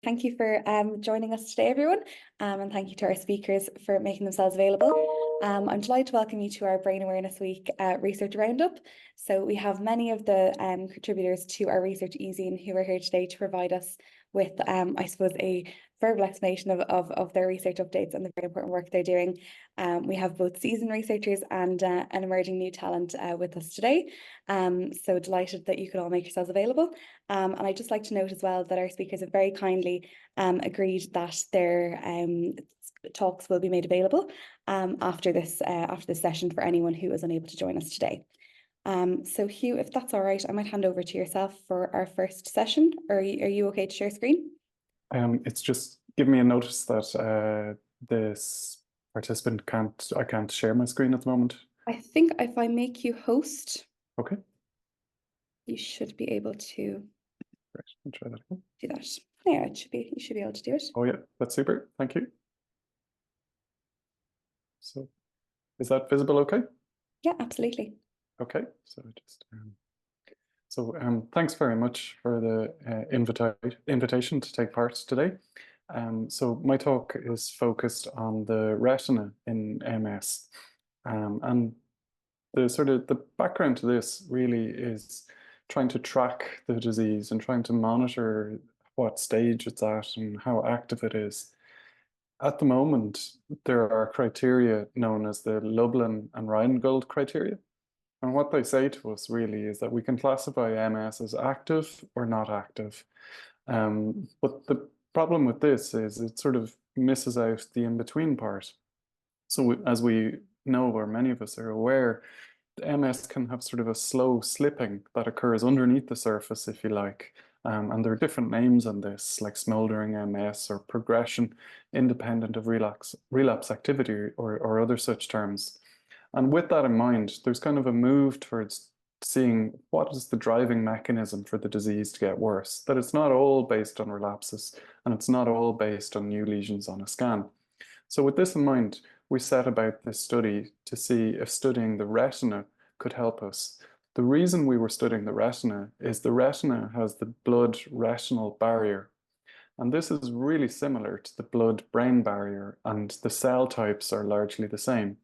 Thank you for joining us today, everyone, and thank you to our speakers for making themselves available. I'm delighted to welcome you to our Brain Awareness Week Research Roundup. So we have many of the contributors to our research ezine who are here today to provide us with, I suppose, a verbal explanation of their research updates and the very important work they're doing. We have both seasoned researchers and an emerging new talent with us today. So delighted that you could all make yourselves available. And I'd just like to note as well that our speakers have very kindly agreed that their talks will be made available after this session for anyone who is unable to join us today. So Hugh, if that's all right, I might hand over to yourself for our first session. Are you okay to share screen? It's just give me a notice that this participant I can't share my screen at the moment. I think if I make you host, okay, you should be able to. Right, I'll try that again. Do that. Yeah, you should be able to do it. Oh yeah, that's super. Thank you. So, is that visible? Okay. Yeah, absolutely. Okay, so just thanks very much for the invitation to take part today. So my talk is focused on the retina in MS, and the background to this really is trying to track the disease and trying to monitor what stage it's at and how active it is. At the moment, there are criteria known as the Lublin and Reingold criteria. And what they say to us really is that we can classify MS as active or not active. But the problem with this is it sort of misses out the in-between part. So as we know, or many of us are aware, MS can have sort of a slow slipping that occurs underneath the surface, if you like. And there are different names on this, like smoldering MS or progression independent of relapse activity or other such terms. And with that in mind, there's kind of a move towards seeing what is the driving mechanism for the disease to get worse, that it's not all based on relapses and it's not all based on new lesions on a scan. So with this in mind, we set about this study to see if studying the retina could help us. The reason we were studying the retina is the retina has the blood-retinal barrier. And this is really similar to the blood-brain barrier, and the cell types are largely the same.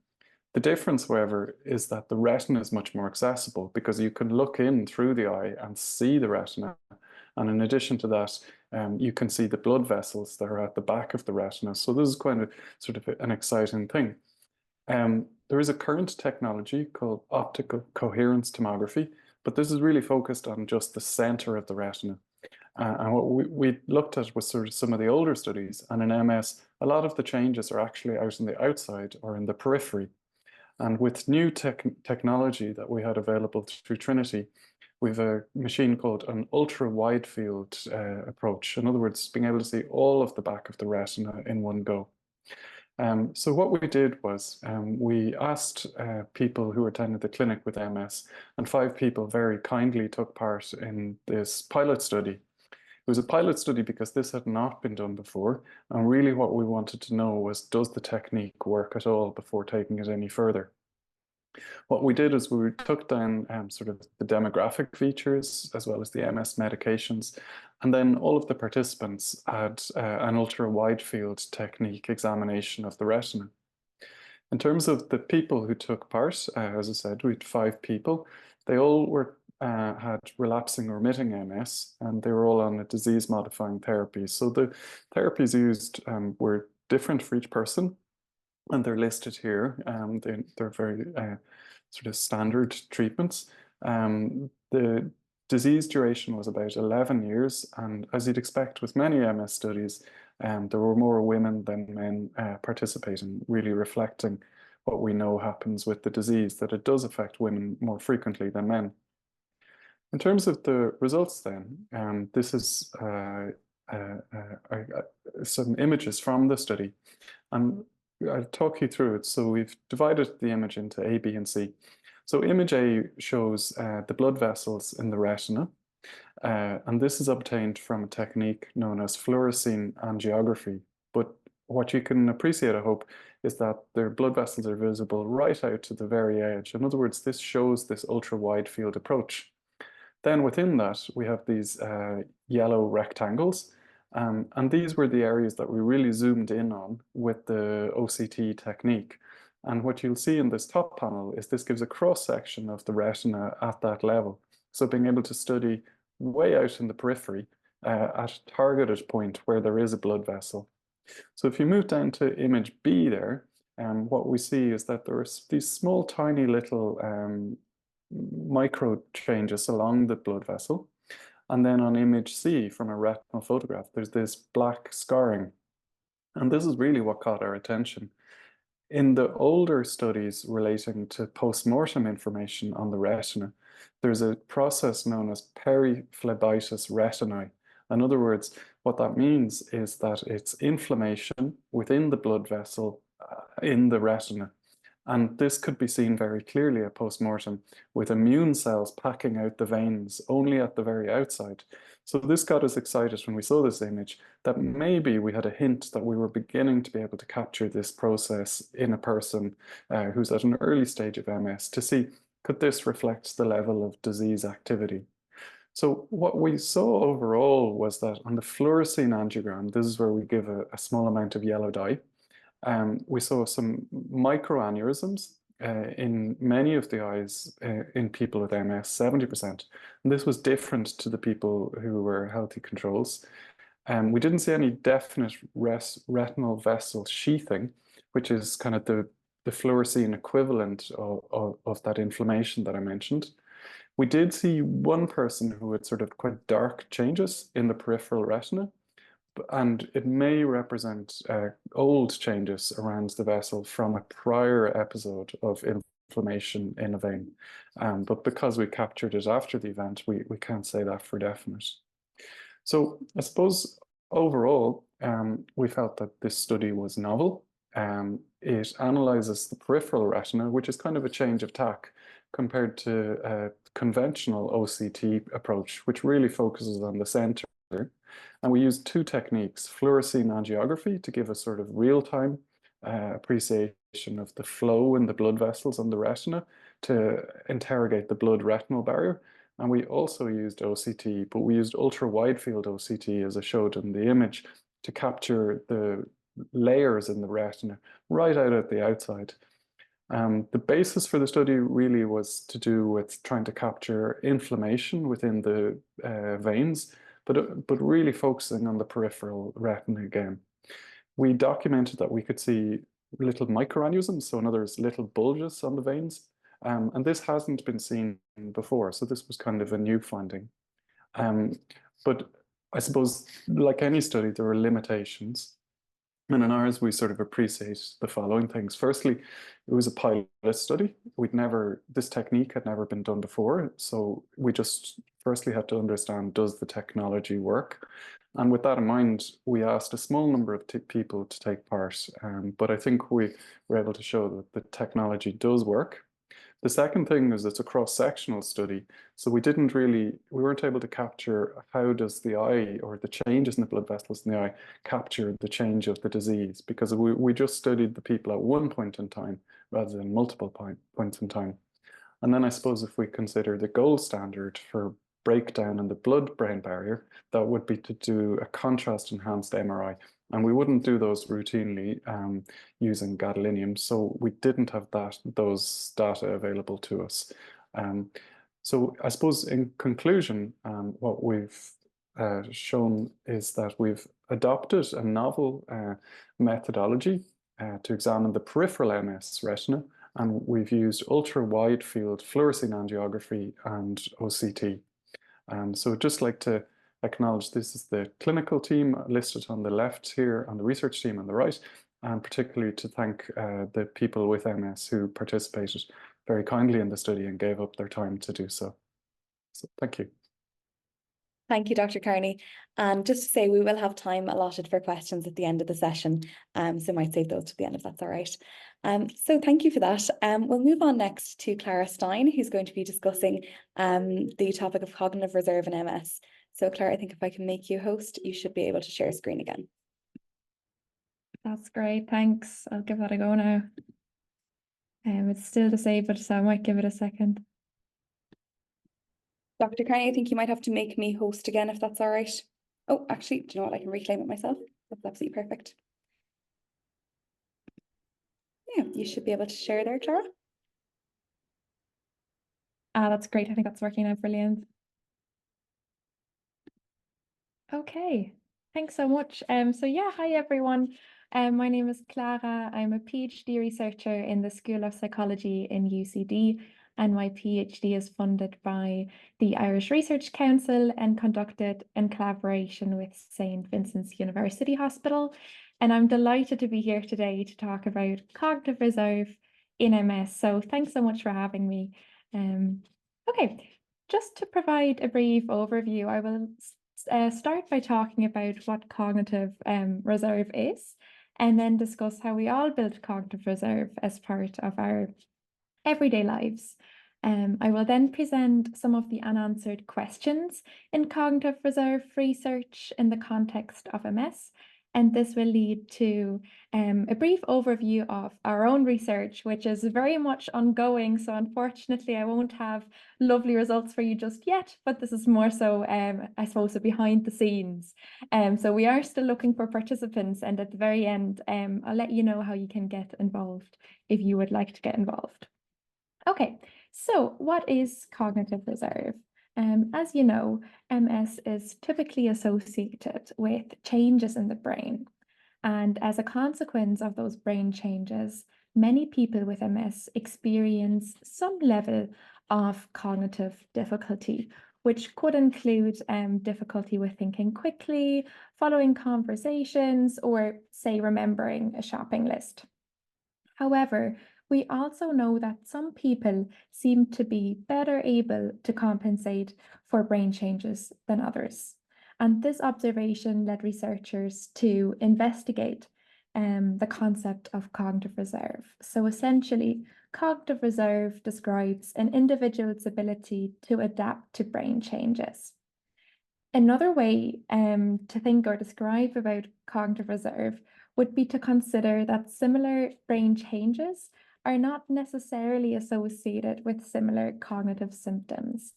The difference, however, is that the retina is much more accessible because you can look in through the eye and see the retina. And in addition to that, you can see the blood vessels that are at the back of the retina. So this is quite sort of an exciting thing. There is a current technology called optical coherence tomography, but this is really focused on just the center of the retina. And what we looked at was sort of some of the older studies, and in MS, a lot of the changes are actually out on the outside or in the periphery. And with new technology that we had available through Trinity, we have a machine called an ultra-wide field approach. In other words, being able to see all of the back of the retina in one go. So what we did was we asked people who attended the clinic with MS, and 5 people very kindly took part in this pilot study. It was a pilot study because this had not been done before, and really what we wanted to know was, does the technique work at all before taking it any further? What we did is we took down sort of the demographic features as well as the MS medications, and then all of the participants had an ultra-wide field technique examination of the retina. In terms of the people who took part, as I said, we had 5 people. They all had relapsing or remitting MS, and they were all on a disease-modifying therapy. So the therapies used were different for each person, and they're listed here. They're very sort of standard treatments. The disease duration was about 11 years, and as you'd expect with many MS studies, there were more women than men participating, really reflecting what we know happens with the disease, that it does affect women more frequently than men. In terms of the results then, this is some images from the study, and I'll talk you through it. So we've divided the image into A, B, and C. So image A shows the blood vessels in the retina, and this is obtained from a technique known as fluorescein angiography. But what you can appreciate, I hope, is that their blood vessels are visible right out to the very edge. In other words, this shows this ultra-wide field approach. Then within that, we have these yellow rectangles, And these were the areas that we really zoomed in on with the OCT technique. And what you'll see in this top panel is this gives a cross-section of the retina at that level. So being able to study way out in the periphery at a targeted point where there is a blood vessel. So if you move down to image B there, what we see is that there are these small, tiny little micro changes along the blood vessel. And then on image C from a retinal photograph, there's this black scarring. And this is really what caught our attention. In the older studies relating to post-mortem information on the retina, there's a process known as periphlebitis retinae. In other words, what that means is that it's inflammation within the blood vessel in the retina. And this could be seen very clearly at post-mortem with immune cells packing out the veins only at the very outside. So this got us excited when we saw this image that maybe we had a hint that we were beginning to be able to capture this process in a person who's at an early stage of MS to see, could this reflect the level of disease activity? So what we saw overall was that on the fluorescein angiogram, this is where we give a small amount of yellow dye. We saw some microaneurysms in many of the eyes in people with MS, 70%. And this was different to the people who were healthy controls. We didn't see any definite retinal vessel sheathing, which is kind of the fluorescein equivalent of that inflammation that I mentioned. We did see one person who had sort of quite dark changes in the peripheral retina, and it may represent old changes around the vessel from a prior episode of inflammation in a vein. But because we captured it after the event, we can't say that for definite. So I suppose overall, we felt that this study was novel. It analyzes the peripheral retina, which is kind of a change of tack compared to a conventional OCT approach, which really focuses on the center. And we used two techniques, fluorescein angiography to give a sort of real-time appreciation of the flow in the blood vessels on the retina to interrogate the blood-retinal barrier. And we also used OCT, but we used ultra-wide field OCT, as I showed in the image, to capture the layers in the retina right out at the outside. The basis for the study really was to do with trying to capture inflammation within the veins, but really focusing on the peripheral retina again. We documented that we could see little microaneurysms, so in other words, little bulges on the veins, and this hasn't been seen before, so this was kind of a new finding. But I suppose, like any study, there are limitations. And in ours, we sort of appreciate the following things. Firstly, it was a pilot study. This technique had never been done before. So we just firstly had to understand, does the technology work? And with that in mind, we asked a small number of people to take part. But I think we were able to show that the technology does work. The second thing is it's a cross-sectional study. So we weren't able to capture how does the eye or the changes in the blood vessels in the eye capture the change of the disease, because we just studied the people at one point in time rather than multiple points in time. And then I suppose if we consider the gold standard for breakdown in the blood-brain barrier, that would be to do a contrast-enhanced MRI. And we wouldn't do those routinely using gadolinium, so we didn't have those data available to us. So I suppose in conclusion, what we've shown is that we've adopted a novel methodology to examine the peripheral MS retina, and we've used ultra-wide field fluorescein angiography and OCT. So I'd just like to acknowledge this is the clinical team listed on the left here and the research team on the right, and particularly to thank the people with MS who participated very kindly in the study and gave up their time to do so. So thank you. Thank you, Dr. Kearney. And just to say, we will have time allotted for questions at the end of the session, so might save those to the end if that's all right. So thank you for that. We'll move on next to Clara Stein, who's going to be discussing the topic of cognitive reserve in MS. So Clara, I think if I can make you host, you should be able to share screen again. That's great, thanks. I'll give that a go now. It's still disabled, so I might give it a second. Dr. Kearney, I think you might have to make me host again if that's all right. Oh, actually, do you know what? I can reclaim it myself. That's absolutely perfect. Yeah, you should be able to share there, Clara. That's great. I think that's working out brilliant. Okay, thanks so much. So yeah, hi everyone. My name is Clara. I'm a PhD researcher in the School of Psychology in UCD, and my PhD is funded by the Irish Research Council and conducted in collaboration with St. Vincent's University Hospital. And I'm delighted to be here today to talk about cognitive reserve in MS. So thanks so much for having me. Okay, just to provide a brief overview, I will start by talking about what cognitive reserve is, and then discuss how we all build cognitive reserve as part of our everyday lives. I will then present some of the unanswered questions in cognitive reserve research in the context of MS, and this will lead to a brief overview of our own research, which is very much ongoing. So unfortunately, I won't have lovely results for you just yet, but this is more so, I suppose, behind the scenes. So we are still looking for participants, and at the very end, I'll let you know how you can get involved if you would like to get involved. Okay, so what is cognitive reserve? As you know, MS is typically associated with changes in the brain. And as a consequence of those brain changes, many people with MS experience some level of cognitive difficulty, which could include difficulty with thinking quickly, following conversations, or say remembering a shopping list. However, we also know that some people seem to be better able to compensate for brain changes than others. And this observation led researchers to investigate the concept of cognitive reserve. So essentially, cognitive reserve describes an individual's ability to adapt to brain changes. Another way to think or describe about cognitive reserve would be to consider that similar brain changes are not necessarily associated with similar cognitive symptoms.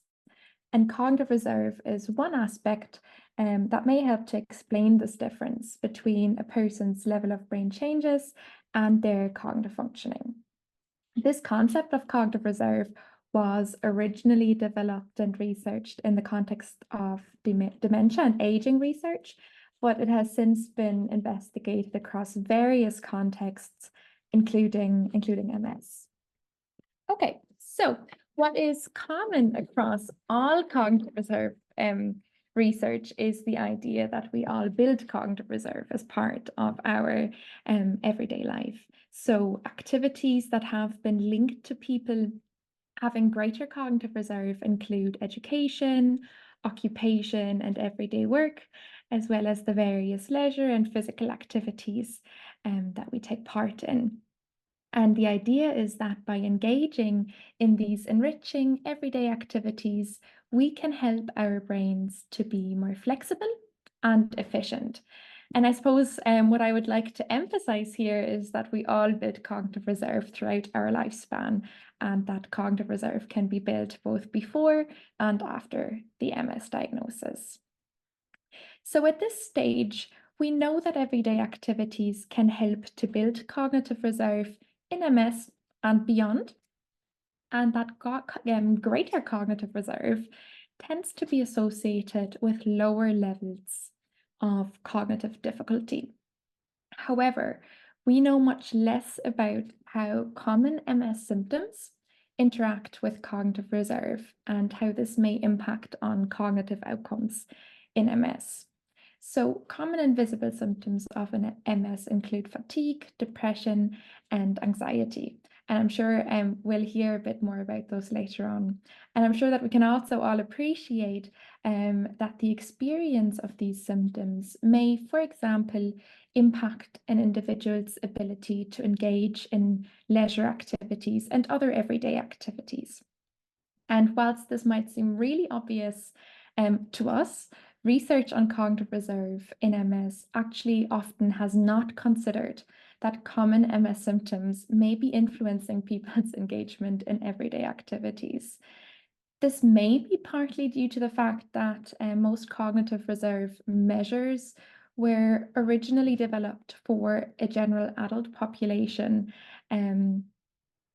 And cognitive reserve is one aspect that may help to explain this difference between a person's level of brain changes and their cognitive functioning. This concept of cognitive reserve was originally developed and researched in the context of dementia and aging research, but it has since been investigated across various contexts, including MS. Okay, so what is common across all cognitive reserve research is the idea that we all build cognitive reserve as part of our everyday life. So activities that have been linked to people having greater cognitive reserve include education, occupation, and everyday work, as well as the various leisure and physical activities that we take part in. And the idea is that by engaging in these enriching everyday activities, we can help our brains to be more flexible and efficient. And I suppose what I would like to emphasize here is that we all build cognitive reserve throughout our lifespan, and that cognitive reserve can be built both before and after the MS diagnosis. So at this stage, we know that everyday activities can help to build cognitive reserve in MS and beyond, and that greater cognitive reserve tends to be associated with lower levels of cognitive difficulty. However, we know much less about how common MS symptoms interact with cognitive reserve and how this may impact on cognitive outcomes in MS. So common and visible symptoms of an MS include fatigue, depression, and anxiety. And I'm sure we'll hear a bit more about those later on. And I'm sure that we can also all appreciate that the experience of these symptoms may, for example, impact an individual's ability to engage in leisure activities and other everyday activities. And whilst this might seem really obvious to us, research on cognitive reserve in MS actually often has not considered that common MS symptoms may be influencing people's engagement in everyday activities. This may be partly due to the fact that most cognitive reserve measures were originally developed for a general adult population in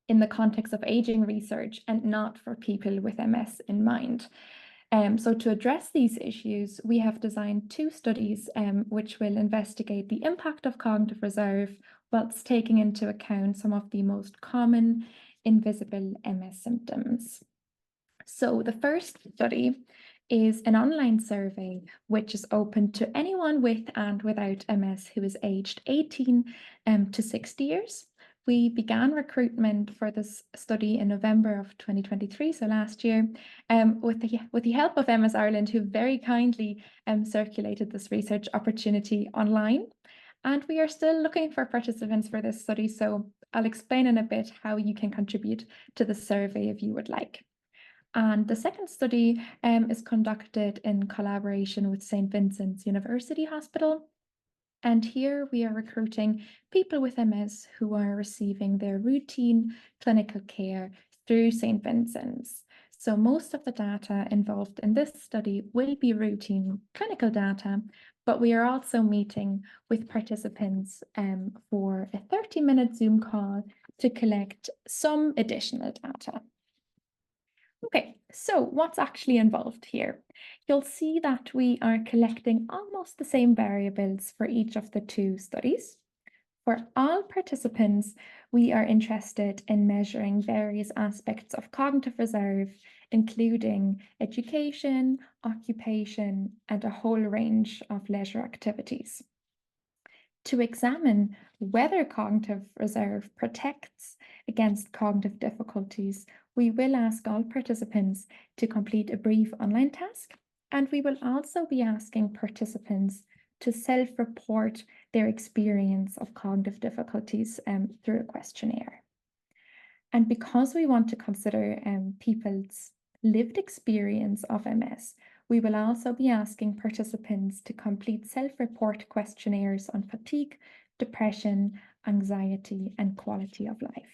the context of aging research and not for people with MS in mind. So to address these issues, we have designed 2 studies which will investigate the impact of cognitive reserve whilst taking into account some of the most common invisible MS symptoms. So the first study is an online survey which is open to anyone with and without MS who is aged 18 to 60 years. We began recruitment for this study in November of 2023, so last year, with the help of MS Ireland, who very kindly circulated this research opportunity online. And we are still looking for participants for this study, so I'll explain in a bit how you can contribute to the survey if you would like. And the second study is conducted in collaboration with St. Vincent's University Hospital. And here we are recruiting people with MS who are receiving their routine clinical care through St. Vincent's. So most of the data involved in this study will be routine clinical data, but we are also meeting with participants for a 30-minute Zoom call to collect some additional data. Okay, so what's actually involved here? You'll see that we are collecting almost the same variables for each of the 2 studies. For all participants, we are interested in measuring various aspects of cognitive reserve, including education, occupation, and a whole range of leisure activities. To examine whether cognitive reserve protects against cognitive difficulties, we will ask all participants to complete a brief online task, and we will also be asking participants to self-report their experience of cognitive difficulties through a questionnaire. And because we want to consider people's lived experience of MS, we will also be asking participants to complete self-report questionnaires on fatigue, depression, anxiety, and quality of life.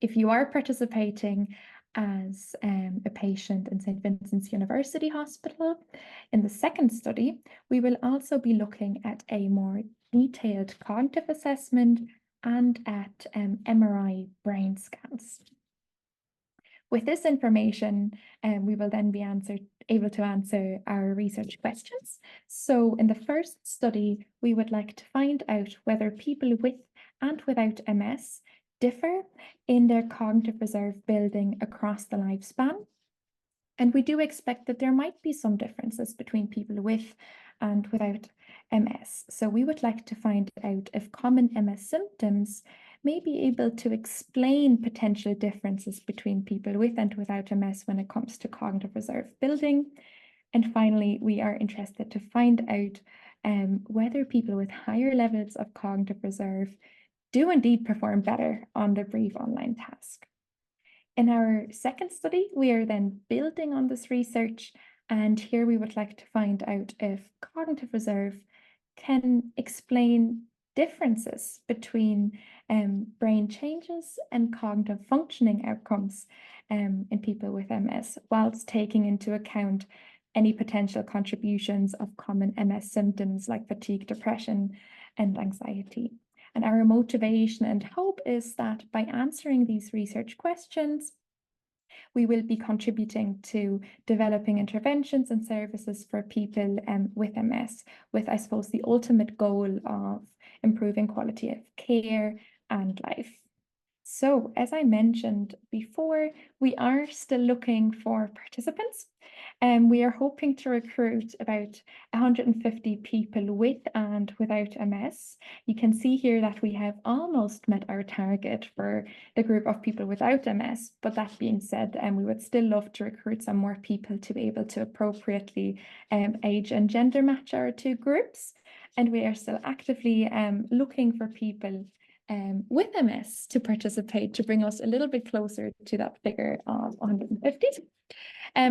If you are participating as a patient in St. Vincent's University Hospital, in the second study, we will also be looking at a more detailed cognitive assessment and at MRI brain scans. With this information, we will then be able to answer our research questions. So in the first study, we would like to find out whether people with and without MS differ in their cognitive reserve building across the lifespan. And we do expect that there might be some differences between people with and without MS. So we would like to find out if common MS symptoms may be able to explain potential differences between people with and without MS when it comes to cognitive reserve building. And finally, we are interested to find out whether people with higher levels of cognitive reserve do indeed perform better on the brief online task. In our second study, we are then building on this research, and here we would like to find out if cognitive reserve can explain differences between brain changes and cognitive functioning outcomes in people with MS, whilst taking into account any potential contributions of common MS symptoms like fatigue, depression, and anxiety. And our motivation and hope is that by answering these research questions, we will be contributing to developing interventions and services for people with MS, with, I suppose, the ultimate goal of improving quality of care and life. So, as I mentioned before, we are still looking for participants, and we are hoping to recruit about 150 people with and without MS. You can see here that we have almost met our target for the group of people without MS, but that being said, we would still love to recruit some more people to be able to appropriately age and gender match our 2 groups. And we are still actively looking for people with MS to participate, to bring us a little bit closer to that figure of 150.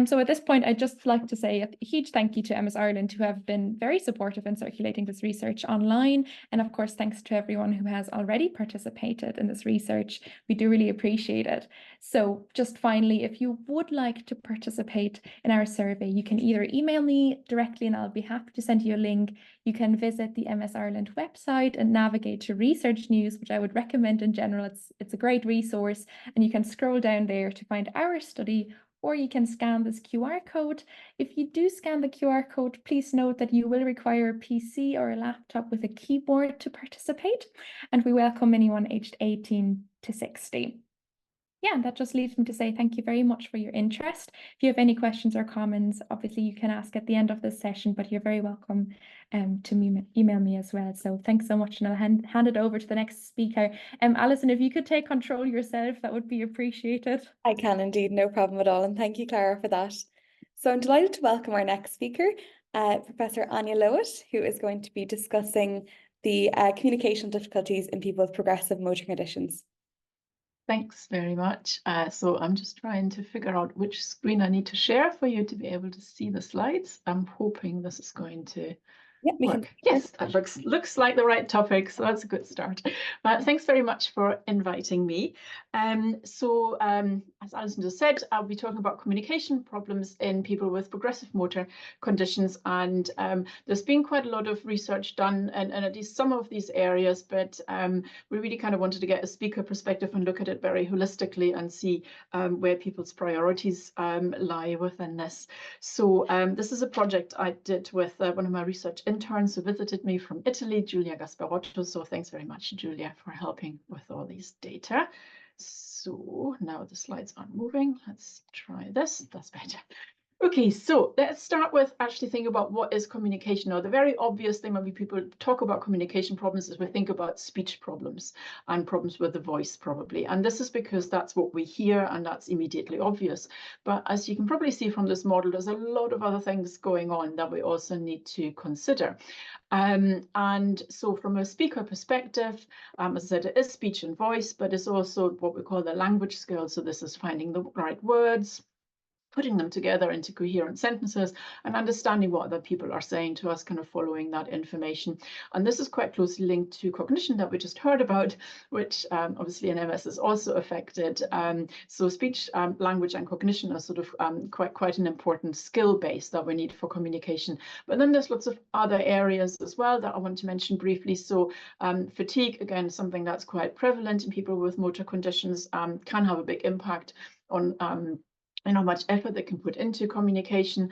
So at this point, I'd just like to say a huge thank you to MS Ireland, who have been very supportive in circulating this research online. And of course, thanks to everyone who has already participated in this research. We do really appreciate it. So just finally, if you would like to participate in our survey, you can either email me directly and I'll be happy to send you a link. You can visit the MS Ireland website and navigate to research news, which I would recommend in general. It's a great resource, and you can scroll down there to find our study, or you can scan this QR code. If you do scan the QR code, please note that you will require a PC or a laptop with a keyboard to participate, and we welcome anyone aged 18 to 60. Yeah, that just leaves me to say thank you very much for your interest. If you have any questions or comments, obviously you can ask at the end of this session, but you're very welcome to email me as well. So thanks so much, and I'll hand it over to the next speaker. Alison, if you could take control yourself, that would be appreciated. I can indeed, no problem at all. And thank you, Clara, for that. So I'm delighted to welcome our next speaker, Professor Anya Lowett, who is going to be discussing the communication difficulties in people with progressive motor conditions. Thanks very much. So I'm just trying to figure out which screen I need to share for you to be able to see the slides. I'm hoping this is going to work. Yes, that looks like the right topic, so that's a good start. But thanks very much for inviting me. As Alison just said, I'll be talking about communication problems in people with progressive motor conditions, and there's been quite a lot of research done and at least some of these areas, but we really kind of wanted to get a speaker perspective and look at it very holistically and see where people's priorities lie within this. So this is a project I did with one of my research interns who visited me from Italy, Giulia Gasparotto. So thanks very much, Giulia, for helping with all these data. So now the slides aren't moving. Let's try this. That's better. Okay, so let's start with actually thinking about what is communication. Now, the very obvious thing when people talk about communication problems is we think about speech problems and problems with the voice, probably. And this is because that's what we hear and that's immediately obvious. But as you can probably see from this model, there's a lot of other things going on that we also need to consider. And so from a speaker perspective, as I said, it is speech and voice, but it's also what we call the language skills. So this is finding the right words, putting them together into coherent sentences, and understanding what other people are saying to us, kind of following that information. And this is quite closely linked to cognition that we just heard about, which obviously in MS is also affected. So speech, language and cognition are sort of quite an important skill base that we need for communication. But then there's lots of other areas as well that I want to mention briefly. So fatigue, again, something that's quite prevalent in people with motor conditions, can have a big impact on and how much effort they can put into communication.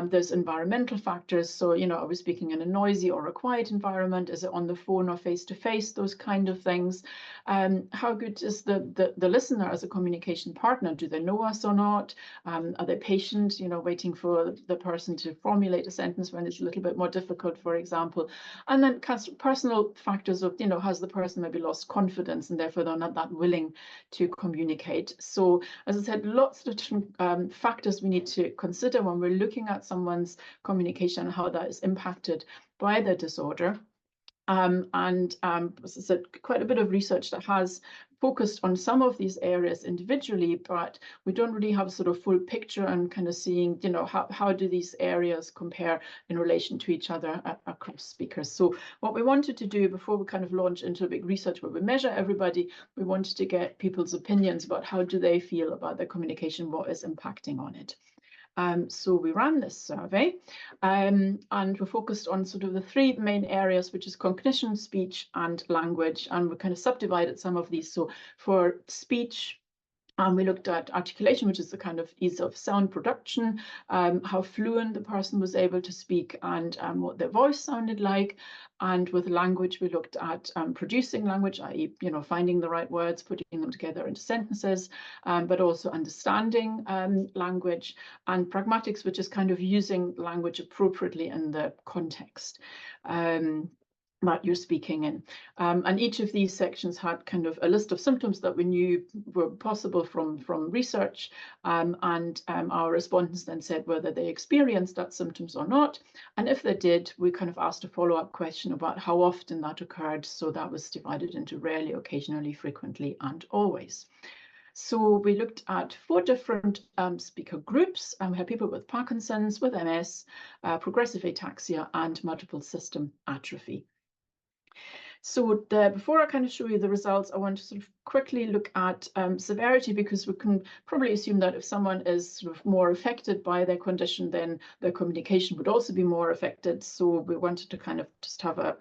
There's environmental factors. So, are we speaking in a noisy or a quiet environment? Is it on the phone or face-to-face? Those kind of things. How good is the listener as a communication partner? Do they know us or not? Are they patient, waiting for the person to formulate a sentence when it's a little bit more difficult, for example? And then personal factors of, has the person maybe lost confidence and therefore they're not that willing to communicate? So, as I said, lots of different factors we need to consider when we're looking at someone's communication and how that is impacted by the disorder. As I said, quite a bit of research that has focused on some of these areas individually, but we don't really have a sort of full picture and kind of seeing, how do these areas compare in relation to each other across speakers. So what we wanted to do before we kind of launch into a big research where we measure everybody, we wanted to get people's opinions about how do they feel about their communication, what is impacting on it. So we ran this survey and we focused on sort of the three main areas, which is cognition, speech, and language. And we kind of subdivided some of these. So for speech, we looked at articulation, which is the kind of ease of sound production, how fluent the person was able to speak, and what their voice sounded like. And with language, we looked at producing language, i.e., finding the right words, putting them together into sentences, but also understanding language, and pragmatics, which is kind of using language appropriately in the context that you're speaking in. And each of these sections had kind of a list of symptoms that we knew were possible from research, and our respondents then said whether they experienced that symptoms or not. And if they did, we kind of asked a follow-up question about how often that occurred. So that was divided into rarely, occasionally, frequently, and always. So we looked at 4 different speaker groups. We had people with Parkinson's, with MS, progressive ataxia, and multiple system atrophy. So before I kind of show you the results, I want to sort of quickly look at severity, because we can probably assume that if someone is sort of more affected by their condition, then their communication would also be more affected. So we wanted to kind of just have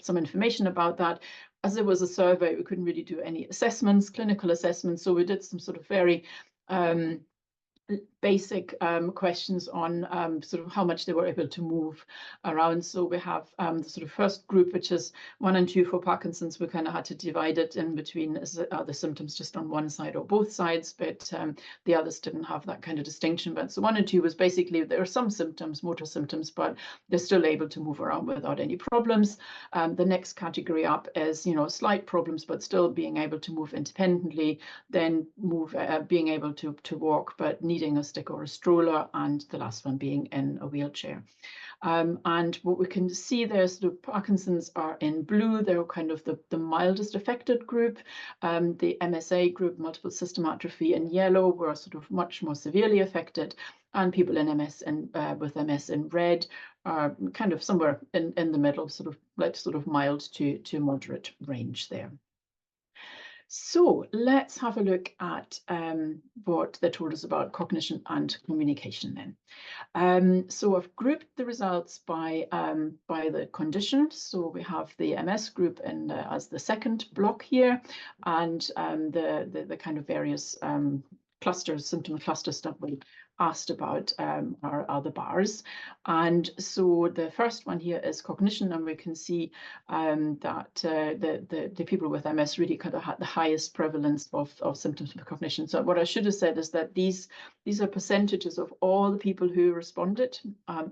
some information about that. As it was a survey, we couldn't really do any assessments, clinical assessments. So we did some sort of very basic questions on sort of how much they were able to move around. So we have the sort of first group, which is 1 and 2 for Parkinson's. We kind of had to divide it in between the symptoms just on one side or both sides, but the others didn't have that kind of distinction. But so 1 and 2 was basically there are some symptoms, motor symptoms, but they're still able to move around without any problems. The next category up is, slight problems, but still being able to move independently, then being able to walk, but needing a stick or a stroller, and the last one being in a wheelchair. And what we can see there, sort of Parkinson's are in blue. They're kind of the mildest affected group. The MSA group, multiple system atrophy, in yellow were sort of much more severely affected. And people in MS and with MS in red are kind of somewhere in the middle, sort of mild to moderate range there. So let's have a look at what they told us about cognition and communication then. So I've grouped the results by the condition. So we have the MS group as the second block here, and the kind of various clusters, symptom clusters that we asked about are the bars. And so the first one here is cognition, and we can see that the people with MS really kind of had the highest prevalence of symptoms of cognition. So what I should have said is that these are percentages of all the people who responded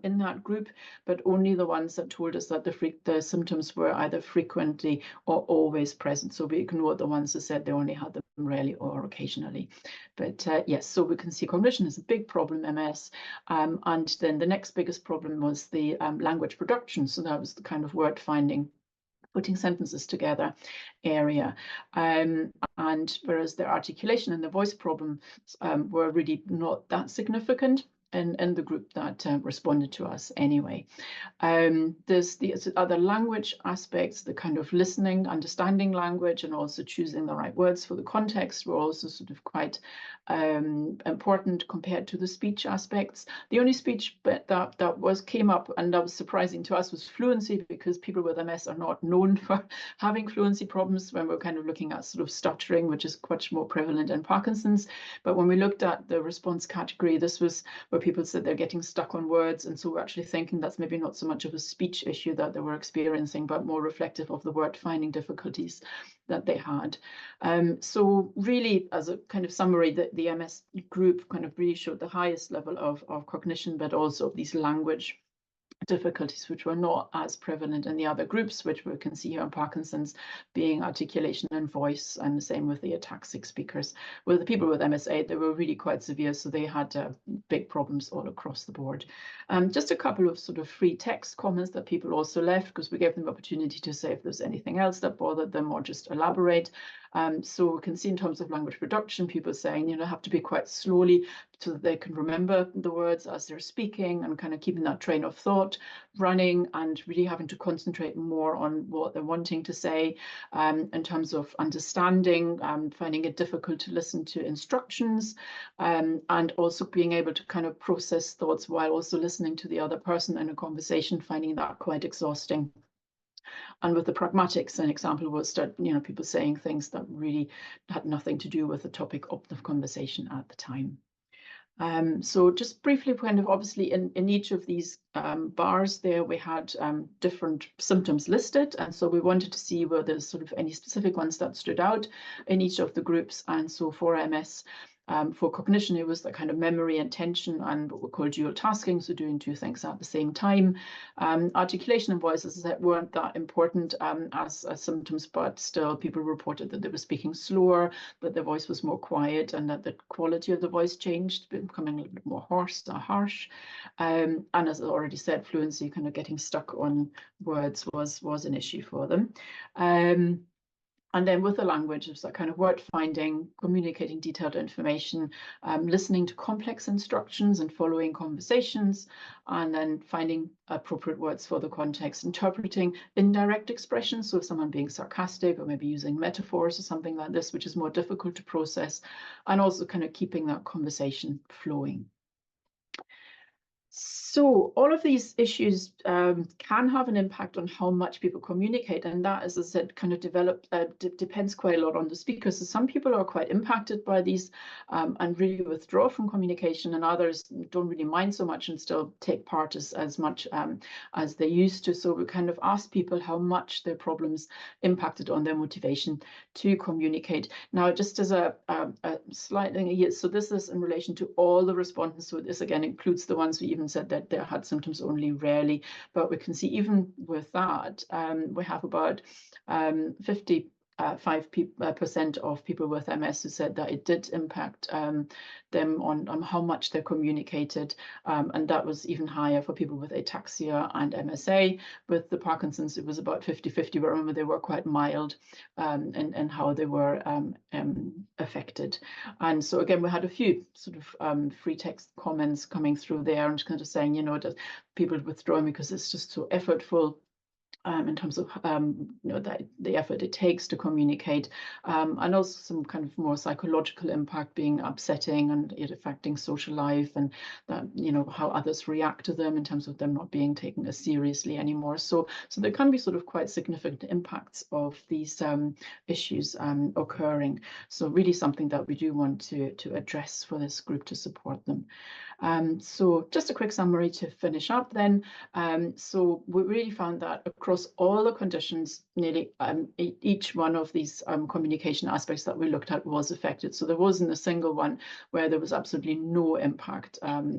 in that group, but only the ones that told us that the symptoms were either frequently or always present. So we ignored the ones that said they only had them rarely or occasionally. But yes, so we can see cognition is a big problem, MS. And then the next biggest problem was the language production. So that was the kind of word finding, putting sentences together area. And whereas their articulation and the voice problems were really not that significant in the group that responded to us anyway. There's the other language aspects, the kind of listening, understanding language, and also choosing the right words for the context were also sort of quite important compared to the speech aspects. The only speech bit that came up, and that was surprising to us, was fluency, because people with MS are not known for having fluency problems when we're kind of looking at sort of stuttering, which is much more prevalent in Parkinson's. But when we looked at the response category, this was where people said they're getting stuck on words, and so we're actually thinking that's maybe not so much of a speech issue that they were experiencing, but more reflective of the word finding difficulties that they had. So really, as a kind of summary, the MS group kind of really showed the highest level of cognition, but also these language difficulties, which were not as prevalent in the other groups, which we can see here on Parkinson's being articulation and voice, and the same with the ataxic speakers. With the people with MSA, they were really quite severe, so they had big problems all across the board. Just a couple of sort of free text comments that people also left, because we gave them the opportunity to say if there's anything else that bothered them or just elaborate. So we can see in terms of language production, people saying, have to be quite slowly so that they can remember the words as they're speaking, and kind of keeping that train of thought running, and really having to concentrate more on what they're wanting to say. In terms of understanding, finding it difficult to listen to instructions, and also being able to kind of process thoughts while also listening to the other person in a conversation, finding that quite exhausting. And with the pragmatics, an example was that, people saying things that really had nothing to do with the topic of the conversation at the time. So just briefly, kind of obviously in each of these bars there, we had different symptoms listed. And so we wanted to see were there sort of any specific ones that stood out in each of the groups. And so for MS, for cognition, it was the kind of memory and attention and what we call dual tasking, so doing 2 things at the same time. Articulation and voice, as I said, weren't that important as symptoms, but still people reported that they were speaking slower, that their voice was more quiet, and that the quality of the voice changed, becoming a little bit more hoarse or harsh. And as I already said, fluency, kind of getting stuck on words was an issue for them. And then with the language, it's that kind of word finding, communicating detailed information, listening to complex instructions and following conversations, and then finding appropriate words for the context, interpreting indirect expressions. So if someone being sarcastic or maybe using metaphors or something like this, which is more difficult to process, and also kind of keeping that conversation flowing. So all of these issues can have an impact on how much people communicate, and that, as I said, kind of depends quite a lot on the speaker. So some people are quite impacted by these and really withdraw from communication, and others don't really mind so much and still take part as much as they used to. So we kind of ask people how much their problems impacted on their motivation to communicate. Now, just as a slight thing here, so this is in relation to all the respondents. So this again includes the ones we even said that they had symptoms only rarely, but we can see even with that, we have about 55% of people with MS who said that it did impact them on how much they communicated, and that was even higher for people with ataxia and MSA. With the Parkinson's, it was about 50-50, but remember they were quite mild in how they were affected. And so again, we had a few sort of free text comments coming through there and kind of saying, you know, that people withdrawing because it's just so effortful. In terms of the effort it takes to communicate, and also some kind of more psychological impact being upsetting and it affecting social life, and that, you know, how others react to them in terms of them not being taken as seriously anymore. So there can be sort of quite significant impacts of these issues occurring. So really something that we do want to address for this group to support them. So just a quick summary to finish up then. So we really found that across all the conditions, nearly each one of these communication aspects that we looked at was affected. So there wasn't a single one where there was absolutely no impact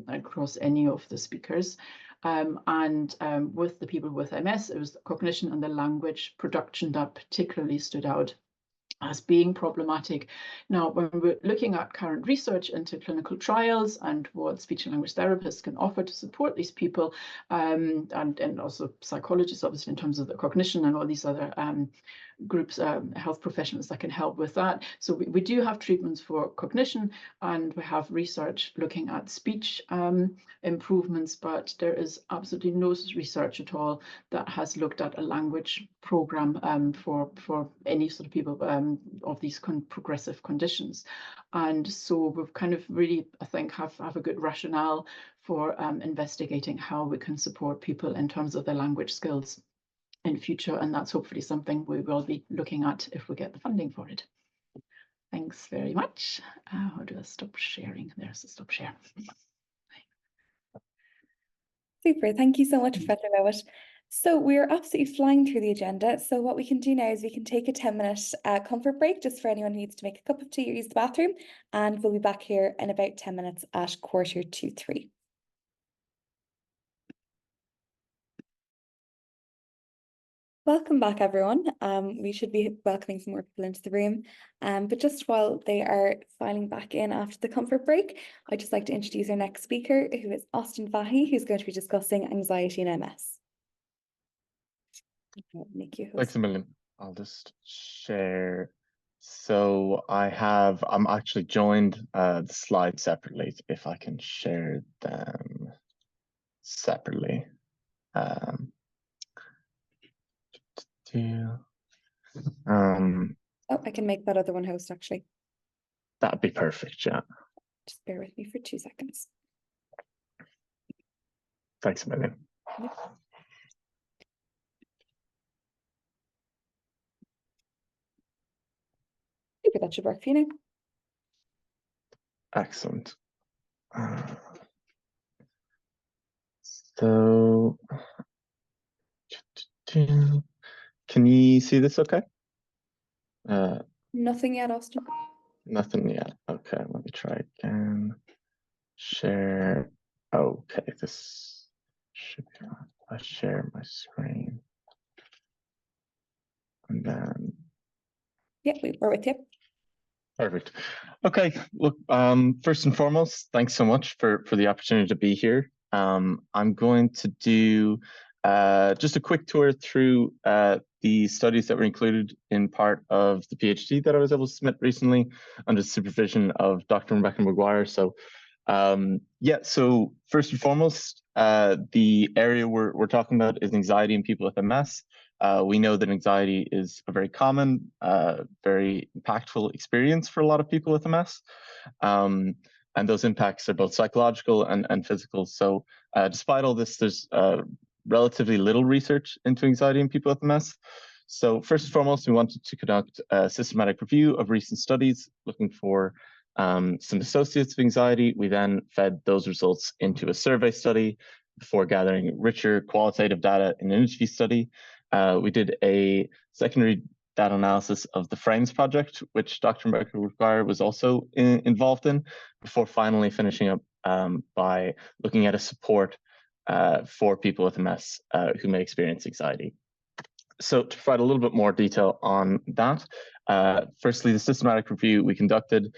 across any of the speakers. And with the people with MS, it was the cognition and the language production that particularly stood out as being problematic. Now, when we're looking at current research into clinical trials and what speech and language therapists can offer to support these people, and also psychologists, obviously, in terms of the cognition and all these other groups, health professionals that can help with that. So we do have treatments for cognition, and we have research looking at speech improvements, but there is absolutely no research at all that has looked at a language program for any sort of people of these progressive conditions. And so we've kind of really, I think, have a good rationale for investigating how we can support people in terms of their language skills in future, and that's hopefully something we will be looking at if we get the funding for it. Thanks very much. How do I stop sharing? There's a stop share. Super, thank you so much, Professor Levitt. So we're absolutely flying through the agenda. So what we can do now is we can take a 10-minute comfort break just for anyone who needs to make a cup of tea or use the bathroom, and we'll be back here in about 10 minutes at 2:45. Welcome back, everyone. We should be welcoming some more people into the room. But just while they are filing back in after the comfort break, I'd just like to introduce our next speaker, who is Austin Fahey, who's going to be discussing anxiety and MS. Make you host. Thanks a million. I'll just share. So I'm actually joined the slides separately, if I can share them separately. Oh, I can make that other one host, actually. That'd be perfect, yeah. Just bear with me for 2 seconds. Thanks a million. Yep. Super, that should work for you now. Excellent. So, can you see this okay? Nothing yet, Austin. Nothing yet. Okay, let me try again. Share. Okay, this should be on. I share my screen. And then. Yeah, we're with you. Perfect. Okay, look, first and foremost, thanks so much for the opportunity to be here. I'm going to do just a quick tour through the the studies that were included in part of the PhD that I was able to submit recently under the supervision of Dr. Rebecca McGuire. So yeah, so first and foremost, the area we're talking about is anxiety in people with MS. We know that anxiety is a very common, very impactful experience for a lot of people with MS. And those impacts are both psychological and physical. So despite all this, there's relatively little research into anxiety in people with MS. So first and foremost, we wanted to conduct a systematic review of recent studies looking for some associates of anxiety. We then fed those results into a survey study before gathering richer qualitative data in an interview study. We did a secondary data analysis of the FRAMES project, which Dr. Rebecca McGuire was also involved in, before finally finishing up by looking at a support for people with MS who may experience anxiety. So to provide a little bit more detail on that, firstly, the systematic review we conducted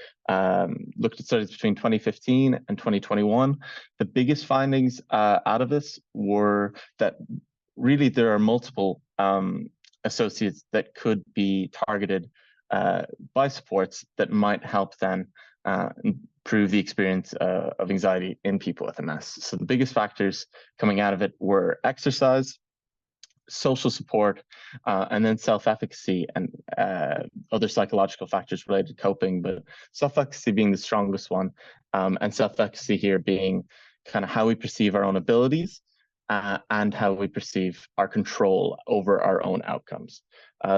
looked at studies between 2015 and 2021. The biggest findings out of this were that really there are multiple associates that could be targeted by supports that might help then improve the experience of anxiety in people with MS. So the biggest factors coming out of it were exercise, social support, and then self-efficacy and other psychological factors related to coping, but self-efficacy being the strongest one, and self-efficacy here being kind of how we perceive our own abilities and how we perceive our control over our own outcomes.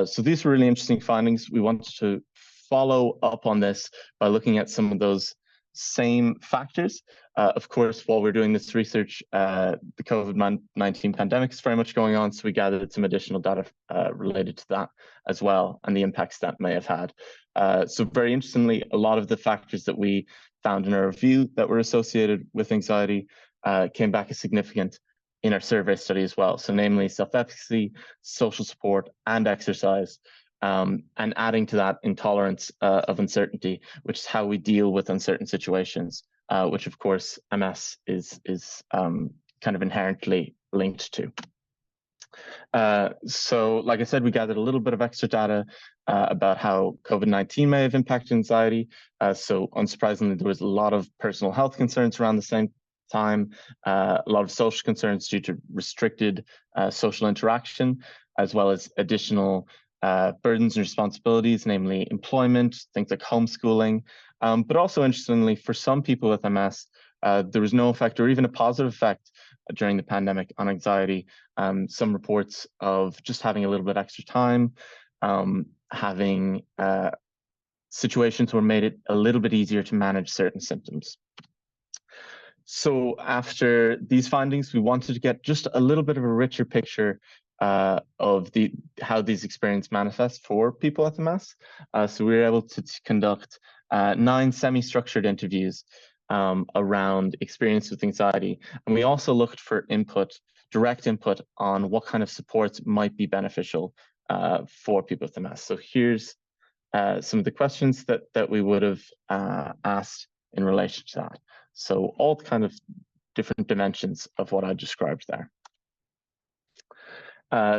So these were really interesting findings. We wanted to follow up on this by looking at some of those same factors. Of course, while we're doing this research, the COVID-19 pandemic is very much going on, so we gathered some additional data related to that as well, and the impacts that may have had. So very interestingly, a lot of the factors that we found in our review that were associated with anxiety came back as significant in our survey study as well. So namely self-efficacy, social support, and exercise. And adding to that intolerance of uncertainty, which is how we deal with uncertain situations, which of course MS is kind of inherently linked to. So like I said, we gathered a little bit of extra data about how COVID-19 may have impacted anxiety. So unsurprisingly, there was a lot of personal health concerns around the same time, a lot of social concerns due to restricted social interaction, as well as additional burdens and responsibilities, namely employment, things like homeschooling. But also interestingly, for some people with MS, there was no effect or even a positive effect during the pandemic on anxiety. Some reports of just having a little bit extra time, having situations where made it a little bit easier to manage certain symptoms. So after these findings, we wanted to get just a little bit of a richer picture of how these experiences manifest for people with MS. So we were able to conduct 9 semi-structured interviews around experience with anxiety. And we also looked for input, direct input on what kind of supports might be beneficial for people with MS. So here's some of the questions that we would have asked in relation to that. So all kind of different dimensions of what I described there.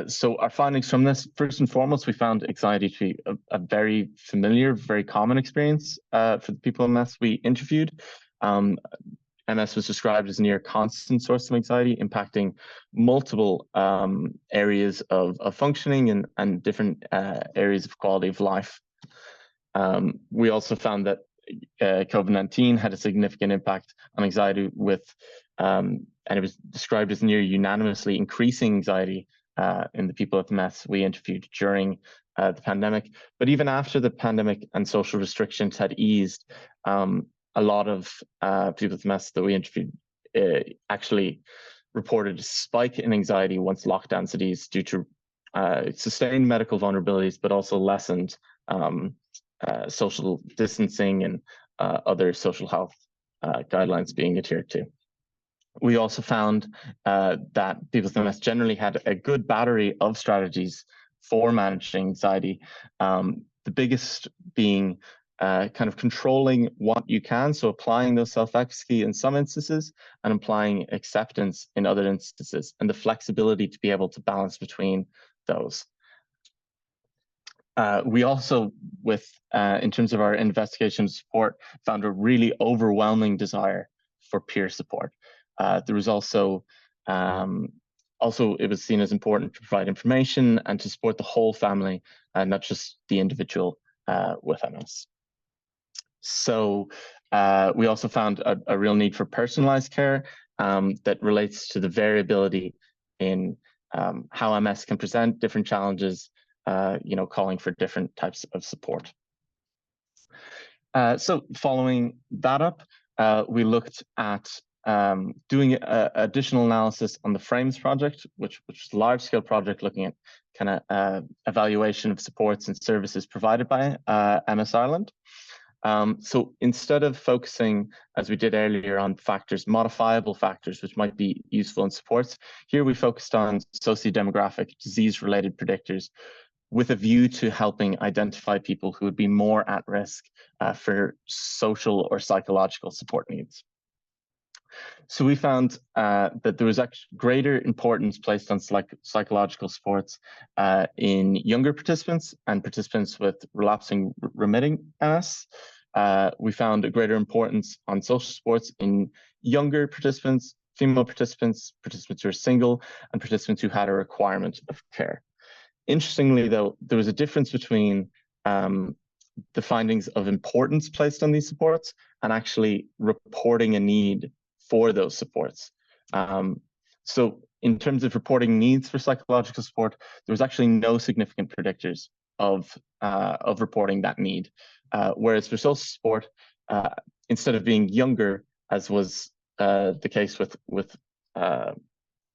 So our findings from this, first and foremost, we found anxiety to be a very familiar, very common experience for the people with MS we interviewed. MS was described as a near constant source of anxiety, impacting multiple areas of functioning and different areas of quality of life. We also found that COVID-19 had a significant impact on anxiety with, and it was described as near unanimously increasing anxiety in the people with MS we interviewed during the pandemic. But even after the pandemic and social restrictions had eased, a lot of people with MS that we interviewed actually reported a spike in anxiety once lockdowns had eased due to sustained medical vulnerabilities, but also lessened social distancing and other social health guidelines being adhered to. We also found that people with MS generally had a good battery of strategies for managing anxiety. The biggest being kind of controlling what you can, so applying those self-efficacy in some instances and applying acceptance in other instances, and the flexibility to be able to balance between those. We also, in terms of our investigation support, found a really overwhelming desire for peer support. There was also it was seen as important to provide information and to support the whole family, and not just the individual with MS. So we also found a real need for personalized care that relates to the variability in how MS can present different challenges, calling for different types of support. So following that up, we looked at doing additional analysis on the FRAMES project, which is a large-scale project looking at kind of evaluation of supports and services provided by MS Ireland. So instead of focusing, as we did earlier, on factors, modifiable factors, which might be useful in supports, here we focused on socio-demographic, disease-related predictors, with a view to helping identify people who would be more at risk for social or psychological support needs. So we found that there was actually greater importance placed on psychological supports in younger participants and participants with relapsing remitting MS. We found a greater importance on social supports in younger participants, female participants, participants who are single, and participants who had a requirement of care. Interestingly, though, there was a difference between the findings of importance placed on these supports and actually reporting a need for those supports. So in terms of reporting needs for psychological support, there was actually no significant predictors of reporting that need. Whereas for social support, instead of being younger, as was the case with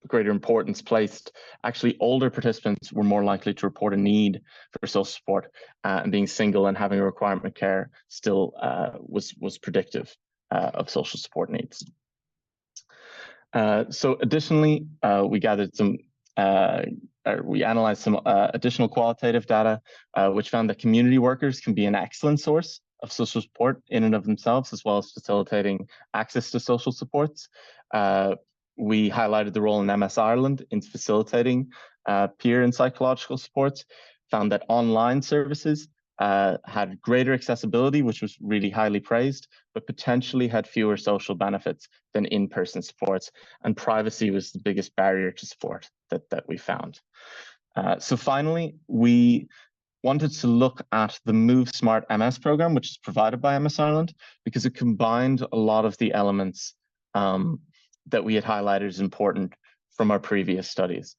greater importance placed, actually older participants were more likely to report a need for social support, and being single and having a requirement of care still was predictive of social support needs. So additionally, we gathered some, we analyzed some additional qualitative data, which found that community workers can be an excellent source of social support in and of themselves, as well as facilitating access to social supports. We highlighted the role in MS Ireland in facilitating peer and psychological supports, found that online services had greater accessibility, which was really highly praised, but potentially had fewer social benefits than in-person supports, and privacy was the biggest barrier to support that we found. So finally, we wanted to look at the Move Smart MS program, which is provided by MS Ireland, because it combined a lot of the elements that we had highlighted as important from our previous studies.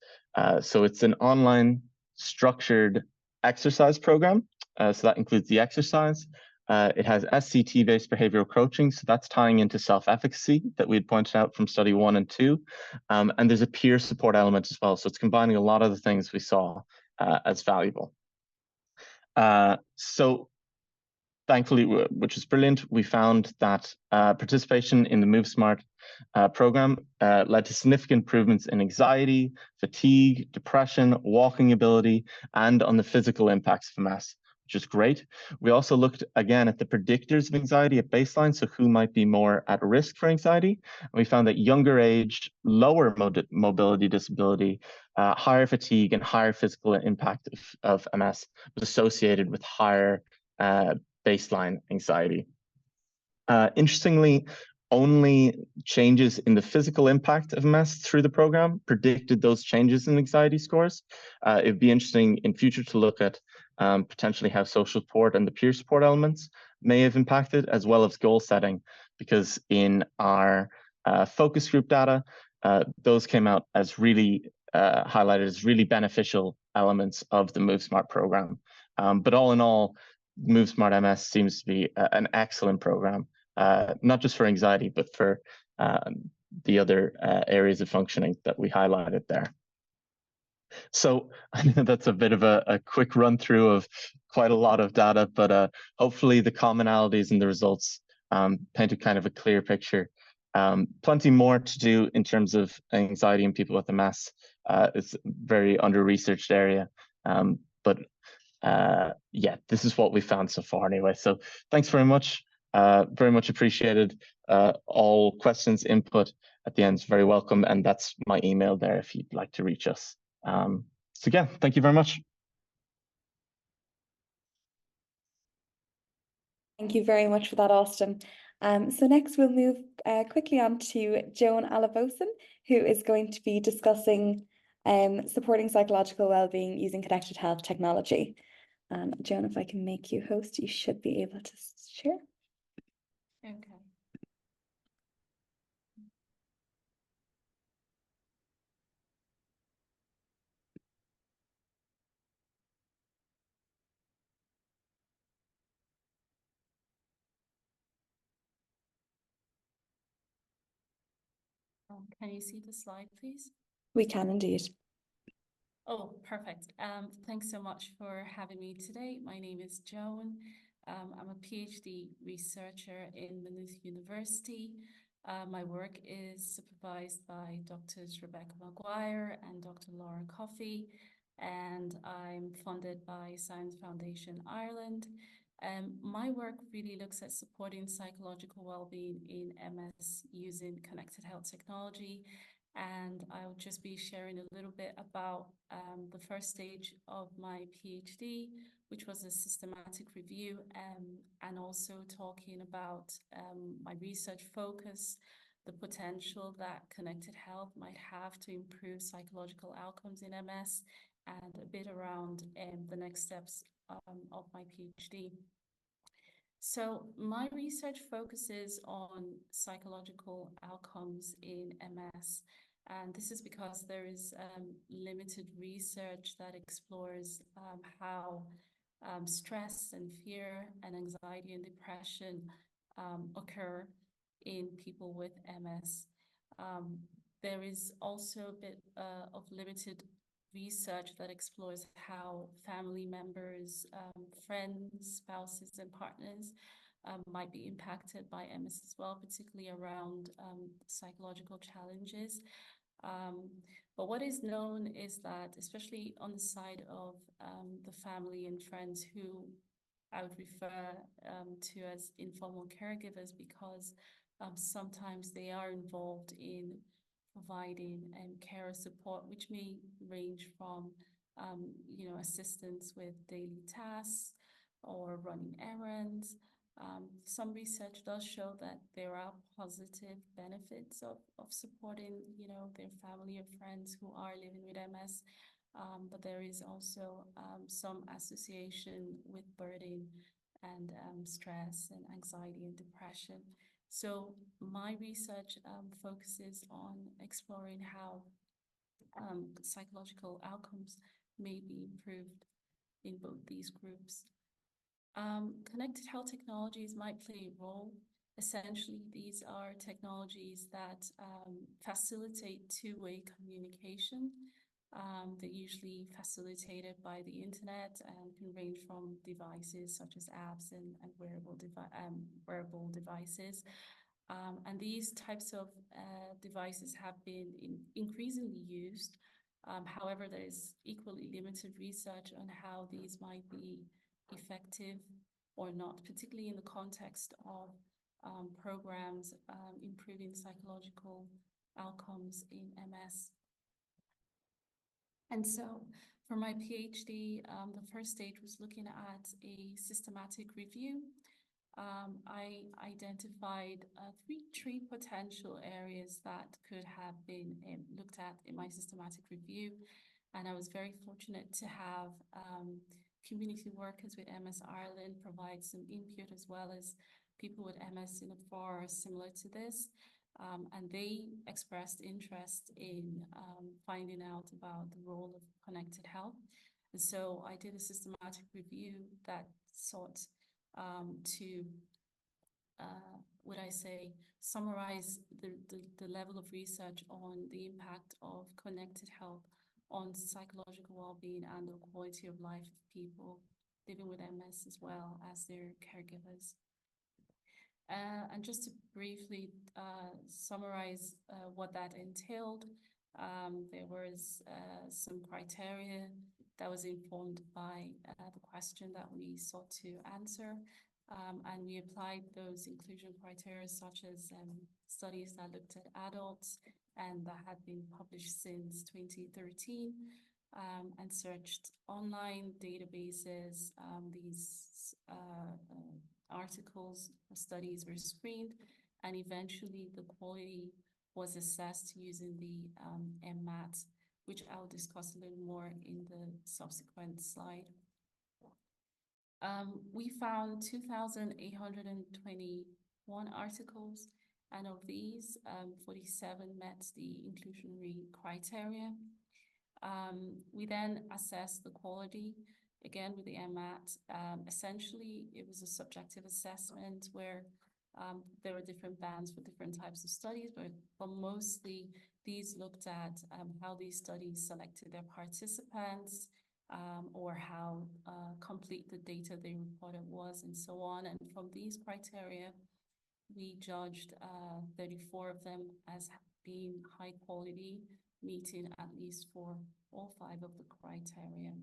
So it's an online structured exercise program. So that includes the exercise. It has SCT-based behavioral coaching, so that's tying into self-efficacy that we had pointed out from study 1 and 2. And there's a peer support element as well, so it's combining a lot of the things we saw as valuable. So thankfully, which is brilliant, we found that participation in the Move Smart program led to significant improvements in anxiety, fatigue, depression, walking ability, and on the physical impacts of MS, which is great. We also looked again at the predictors of anxiety at baseline, so who might be more at risk for anxiety. And we found that younger age, lower mobility disability, higher fatigue, and higher physical impact of MS was associated with higher baseline anxiety. Interestingly, only changes in the physical impact of MS through the program predicted those changes in anxiety scores. It'd be interesting in future to look at potentially how social support and the peer support elements may have impacted, as well as goal setting, because in our focus group data, those came out as really highlighted as really beneficial elements of the Move Smart program. But all in all, Move Smart MS seems to be an excellent program, not just for anxiety, but for the other areas of functioning that we highlighted there. So I know that's a bit of a quick run through of quite a lot of data, but hopefully the commonalities and the results paint a kind of a clear picture. Plenty more to do in terms of anxiety in people with MS. It's a very under-researched area, but yeah, this is what we found so far anyway. So thanks very much appreciated. All questions, input at the end is very welcome, and that's my email there if you'd like to reach us. So again, thank you very much. Thank you very much for that, Austin. So next we'll move quickly on to Joan Alavosin, who is going to be discussing supporting psychological well-being using connected health technology. Joan, if I can make you host, you should be able to share. Okay. Can you see the slide, please? We can indeed. Oh, perfect. Thanks so much for having me today. My name is Joan. I'm a PhD researcher in Maynooth University. My work is supervised by Drs. Rebecca Maguire and Dr. Lauren Coffey, and I'm funded by Science Foundation Ireland. My work really looks at supporting psychological well-being in MS using connected health technology. And I'll just be sharing a little bit about the first stage of my PhD, which was a systematic review, and also talking about my research focus, the potential that connected health might have to improve psychological outcomes in MS, and a bit around the next steps of my PhD. So my research focuses on psychological outcomes in MS. And this is because there is limited research that explores how stress and fear and anxiety and depression occur in people with MS. There is also a bit of limited research that explores how family members, friends, spouses, and partners might be impacted by MS as well, particularly around psychological challenges. But what is known is that, especially on the side of the family and friends who I would refer to as informal caregivers, because sometimes they are involved in providing care or support, which may range from assistance with daily tasks or running errands. Some research does show that there are positive benefits of supporting, their family or friends who are living with MS, but there is also some association with burden and stress and anxiety and depression. So my research focuses on exploring how psychological outcomes may be improved in both these groups. Connected health technologies might play a role. Essentially, these are technologies that facilitate two-way communication. They're usually facilitated by the internet and can range from devices such as apps and wearable devices. And these types of devices have been increasingly used. However, there is equally limited research on how these might be effective or not, particularly in the context of programs improving psychological outcomes in MS. And so for my PhD, the first stage was looking at a systematic review. I identified three potential areas that could have been looked at in my systematic review. And I was very fortunate to have community workers with MS Ireland provide some input, as well as people with MS in a far similar to this. And they expressed interest in finding out about the role of connected health. And so I did a systematic review that sought to, summarize the level of research on the impact of connected health on psychological well-being and the quality of life of people living with MS, as well as their caregivers. And just to briefly summarize what that entailed, there was some criteria that was informed by the question that we sought to answer. And we applied those inclusion criteria, such as studies that looked at adults and that had been published since 2013, and searched online databases, these articles or studies were screened, and eventually the quality was assessed using the MMAT, which I'll discuss a little more in the subsequent slide. We found 2,821 articles, and of these, 47 met the inclusionary criteria. We then assessed the quality, again with the MMAT. Essentially, it was a subjective assessment where there were different bands for different types of studies, but mostly these looked at how these studies selected their participants, or how complete the data they reported was, and so on. And from these criteria, we judged 34 of them as being high quality, meeting at least for all 5 of the criteria,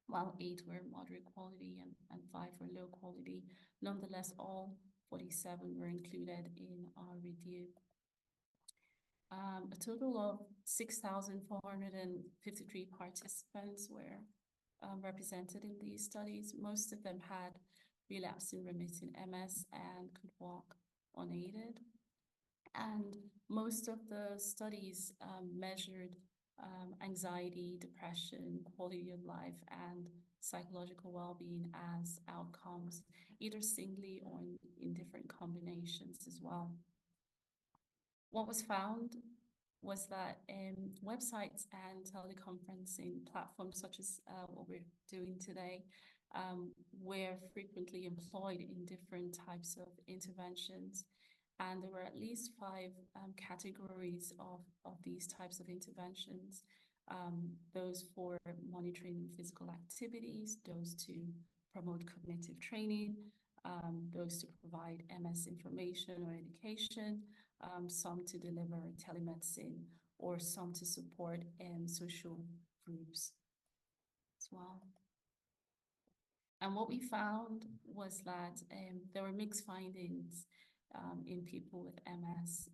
while 8 were moderate quality and 5 were low quality. Nonetheless, all 47 were included in our review. A total of 6,453 participants were represented in these studies. Most of them had relapsing remitting MS and could walk unaided. And most of the studies measured anxiety, depression, quality of life, and psychological well-being as outcomes, either singly or in different combinations as well. What was found was that websites and teleconferencing platforms such as what we're doing today were frequently employed in different types of interventions. And there were at least 5 categories of these types of interventions. Those for monitoring physical activities, those to promote cognitive training, those to provide MS information or education, some to deliver telemedicine, or some to support social groups as well. And what we found was that there were mixed findings in people with MS.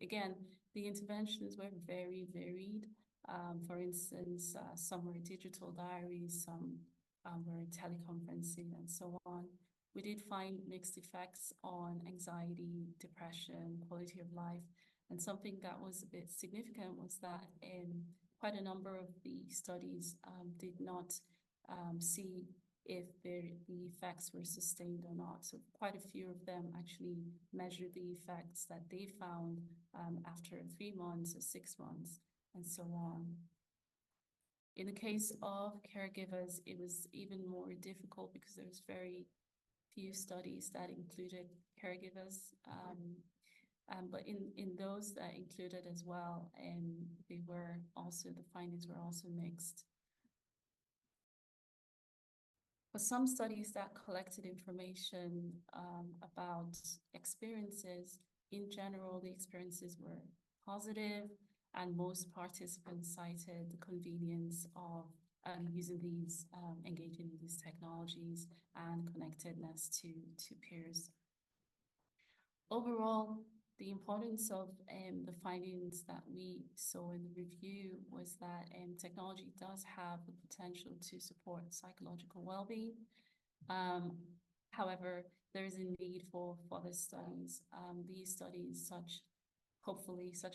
Again, the interventions were very varied. For instance, some were digital diaries, some were teleconferencing, and so on. We did find mixed effects on anxiety, depression, quality of life. And something that was a bit significant was that quite a number of the studies did not see if the effects were sustained or not. So quite a few of them actually measured the effects that they found after 3 months or 6 months, and so on. In the case of caregivers, it was even more difficult because there was very few studies that included caregivers. But in those that included as well, the findings were also mixed. For some studies that collected information about experiences, in general, the experiences were positive, and most participants cited the convenience of engaging in these technologies and connectedness to peers. Overall, the importance of the findings that we saw in the review was that technology does have the potential to support psychological well-being. However, there is a need for further studies. These studies, such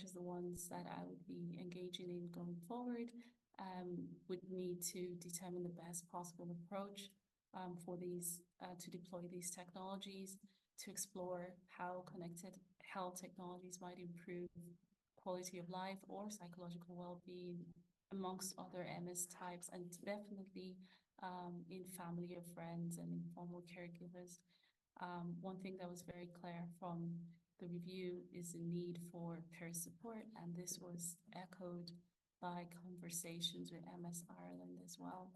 as the ones that I would be engaging in going forward, would need to determine the best possible approach for these to deploy these technologies, to explore how connected health technologies might improve quality of life or psychological well-being amongst other MS types, and definitely in family or friends and informal caregivers. One thing that was very clear from the review is the need for peer support, and this was echoed by conversations with MS Ireland as well.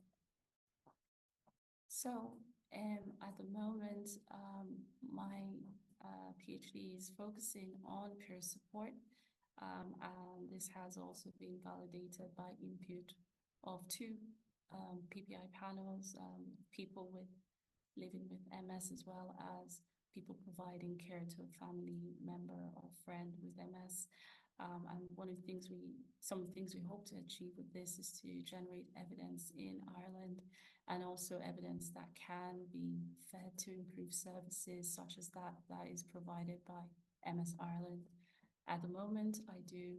So at the moment, my PhD is focusing on peer support, and this has also been validated by input of 2 PPI panels, people living with MS, as well as people providing care to a family member or friend with MS. And some of the things we hope to achieve with this is to generate evidence in Ireland, and also evidence that can be fed to improve services such as that is provided by MS Ireland. At the moment, I do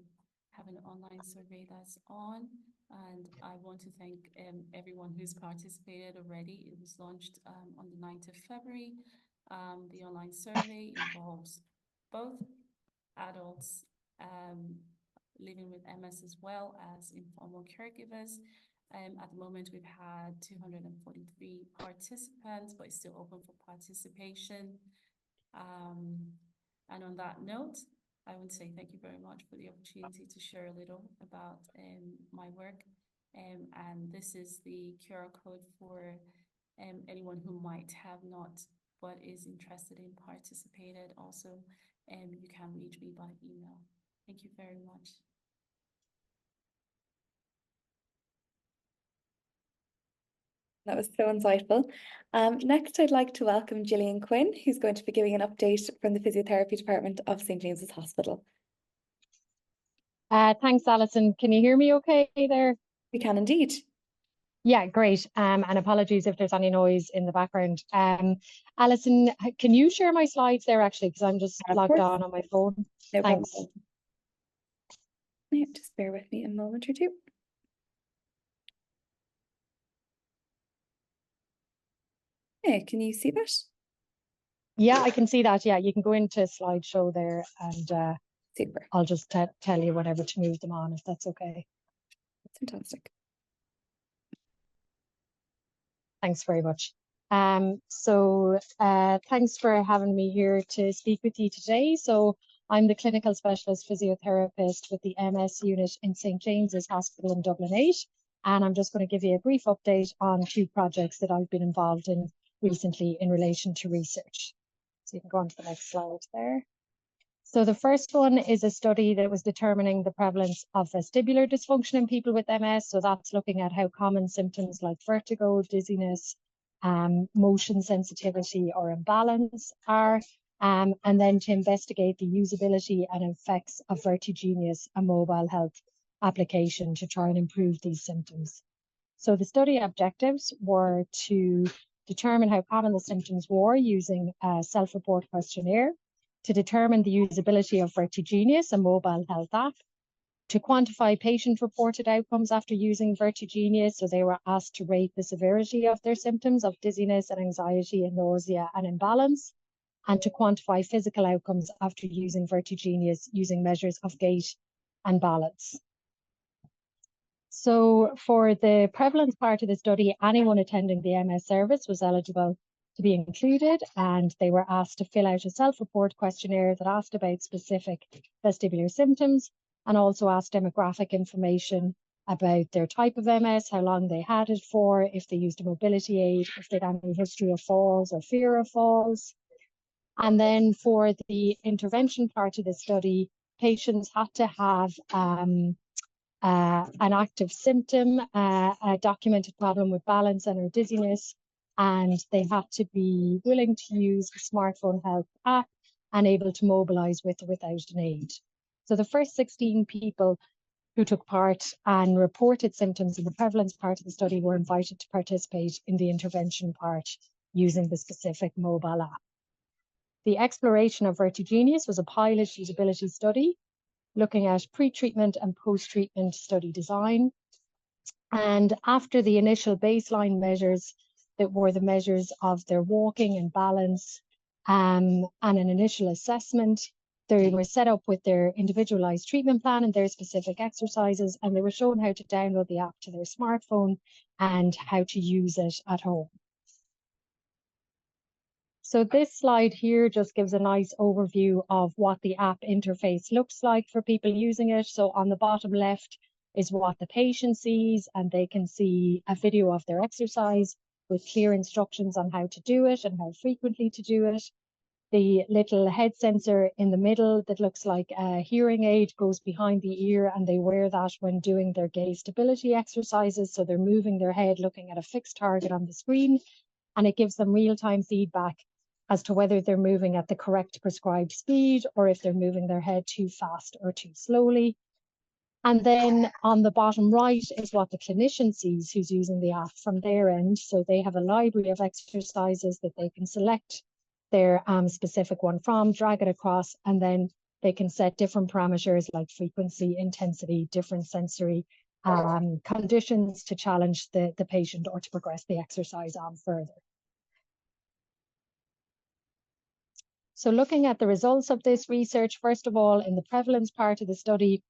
have an online survey that's on, and I want to thank everyone who's participated already. It was launched on the 9th of February. The online survey involves both adults living with MS as well as informal caregivers. At the moment, we've had 243 participants, but it's still open for participation. And on that note, I want to say thank you very much for the opportunity to share a little about my work. And this is the QR code for anyone who might have not but is interested in participated. Also, you can reach me by email. Thank you very much. That was so insightful. Next, I'd like to welcome Gillian Quinn, who's going to be giving an update from the Physiotherapy Department of St. James's Hospital. Thanks, Alison. Can you hear me okay there? We can indeed. Yeah, great. And apologies if there's any noise in the background. Alison, can you share my slides there actually? Because I'm just logged on my phone. No Thanks. problem. Yeah, just bear with me a moment or two. Okay, can you see that? Yeah, I can see that. Yeah, you can go into slideshow there, and Super. I'll just tell you whenever to move them on, if that's okay. That's fantastic. Thanks very much. So thanks for having me here to speak with you today. So I'm the clinical specialist physiotherapist with the MS unit in St. James's Hospital in Dublin 8. And I'm just going to give you a brief update on 2 projects that I've been involved in recently in relation to research. So you can go on to the next slide there. So the first one is a study that was determining the prevalence of vestibular dysfunction in people with MS. So that's looking at how common symptoms like vertigo, dizziness, motion sensitivity or imbalance are, and then to investigate the usability and effects of vertiginous and mobile health application to try and improve these symptoms. So the study objectives were to determine how common the symptoms were using a self-report questionnaire, to determine the usability of vertiginous and mobile health app, to quantify patient-reported outcomes after using vertiginous. So they were asked to rate the severity of their symptoms of dizziness and anxiety and nausea and imbalance, and to quantify physical outcomes after using vertiginous using measures of gait and balance. So for the prevalence part of the study, anyone attending the MS service was eligible to be included, and they were asked to fill out a self-report questionnaire that asked about specific vestibular symptoms and also asked demographic information about their type of MS, how long they had it for, if they used a mobility aid, if they had any history of falls or fear of falls. And then for the intervention part of the study, patients had to have an active symptom, a documented problem with balance and or dizziness, and they had to be willing to use the smartphone health app and able to mobilize with or without an aid. So the first 16 people who took part and reported symptoms in the prevalence part of the study were invited to participate in the intervention part using the specific mobile app. The exploration of vertiginous was a pilot usability study looking at pre-treatment and post-treatment study design. And after the initial baseline measures that were the measures of their walking and balance and an initial assessment, they were set up with their individualized treatment plan and their specific exercises, and they were shown how to download the app to their smartphone and how to use it at home. So this slide here just gives a nice overview of what the app interface looks like for people using it. So on the bottom left is what the patient sees, and they can see a video of their exercise with clear instructions on how to do it and how frequently to do it. The little head sensor in the middle that looks like a hearing aid goes behind the ear, and they wear that when doing their gaze stability exercises. So they're moving their head, looking at a fixed target on the screen, and it gives them real-time feedback as to whether they're moving at the correct prescribed speed or if they're moving their head too fast or too slowly. And then on the bottom right is what the clinician sees who's using the app from their end. So they have a library of exercises that they can select their specific one from, drag it across, and then they can set different parameters like frequency, intensity, different sensory conditions to challenge the patient or to progress the exercise on further. So looking at the results of this research, first of all, in the prevalence part of the study,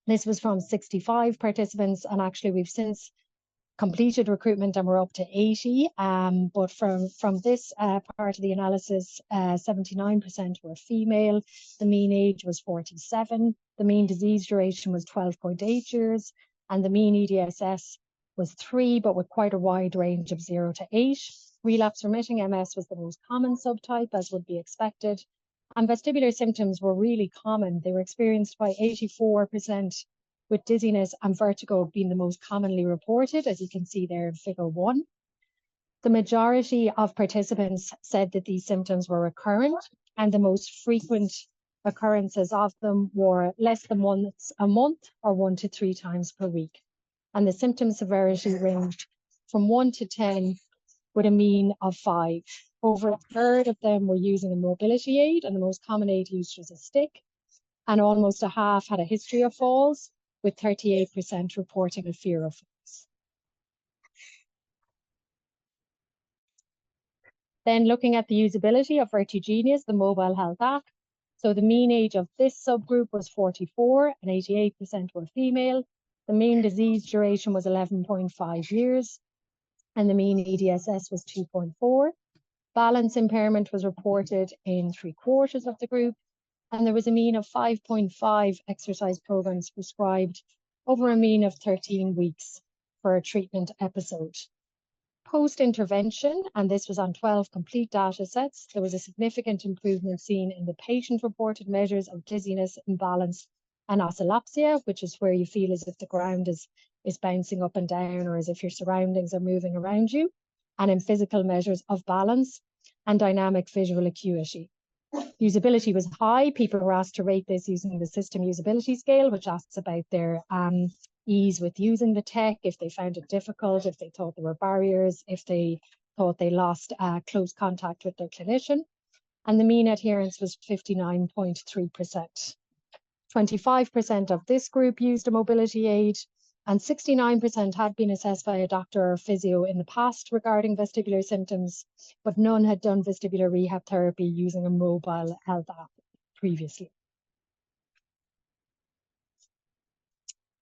this was from 65 participants, and actually we've since completed recruitment and we're up to 80. But from this part of the analysis, 79% were female. The mean age was 47. The mean disease duration was 12.8 years, and the mean EDSS was 3, but with quite a wide range of 0 to 8. Relapse remitting MS was the most common subtype, as would be expected. And vestibular symptoms were really common. They were experienced by 84%, with dizziness and vertigo being the most commonly reported, as you can see there in figure 1. The majority of participants said that these symptoms were recurrent, and the most frequent occurrences of them were less than once a month or 1 to 3 times per week. And the symptom severity ranged from 1 to 10, with a mean of 5. Over a third of them were using a mobility aid, and the most common aid used was a stick. And almost a half had a history of falls, with 38% reporting a fear of falls. Then looking at the usability of Vertigenius, the mobile health app. So the mean age of this subgroup was 44, and 88% were female. The mean disease duration was 11.5 years, and the mean EDSS was 2.4. Balance impairment was reported in 3/4 of the group, and there was a mean of 5.5 exercise programs prescribed over a mean of 13 weeks for a treatment episode. Post-intervention, and this was on 12 complete data sets, there was a significant improvement seen in the patient-reported measures of dizziness, imbalance, and oscillopsia, which is where you feel as if the ground is bouncing up and down, or as if your surroundings are moving around you, and in physical measures of balance and dynamic visual acuity. Usability was high. People were asked to rate this using the system usability scale, which asks about their ease with using the tech, if they found it difficult, if they thought there were barriers, if they thought they lost close contact with their clinician. And the mean adherence was 59.3%. 25% of this group used a mobility aid, and 69% had been assessed by a doctor or physio in the past regarding vestibular symptoms, but none had done vestibular rehab therapy using a mobile health app previously.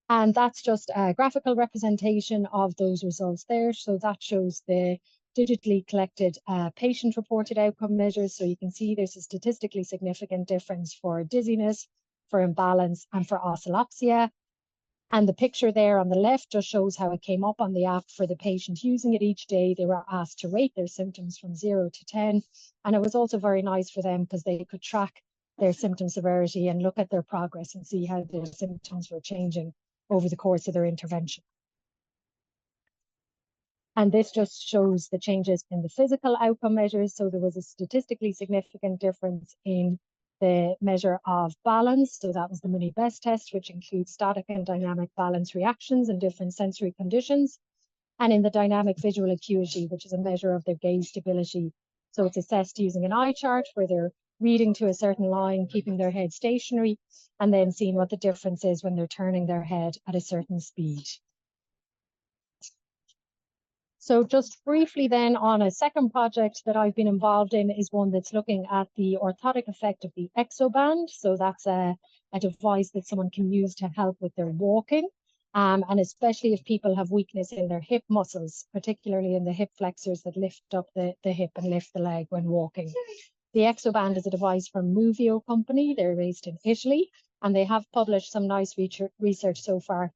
And that's just a graphical representation of those results there. So that shows the digitally collected patient-reported outcome measures. So you can see there's a statistically significant difference for dizziness, for imbalance, and for oscillopsia. And the picture there on the left just shows how it came up on the app for the patient using it each day. They were asked to rate their symptoms from 0 to 10. And it was also very nice for them because they could track their symptom severity and look at their progress and see how their symptoms were changing over the course of their intervention. And this just shows the changes in the physical outcome measures. So there was a statistically significant difference in the measure of balance. So that was the Muni Best test, which includes static and dynamic balance reactions in different sensory conditions. And in the dynamic visual acuity, which is a measure of their gaze stability. So it's assessed using an eye chart where they're reading to a certain line, keeping their head stationary, and then seeing what the difference is when they're turning their head at a certain speed. So just briefly then on a second project that I've been involved in is one that's looking at the orthotic effect of the exoband. So that's a device that someone can use to help with their walking. And especially if people have weakness in their hip muscles, particularly in the hip flexors that lift up the hip and lift the leg when walking. The exoband is a device from Movio company. They're based in Italy, and they have published some nice research so far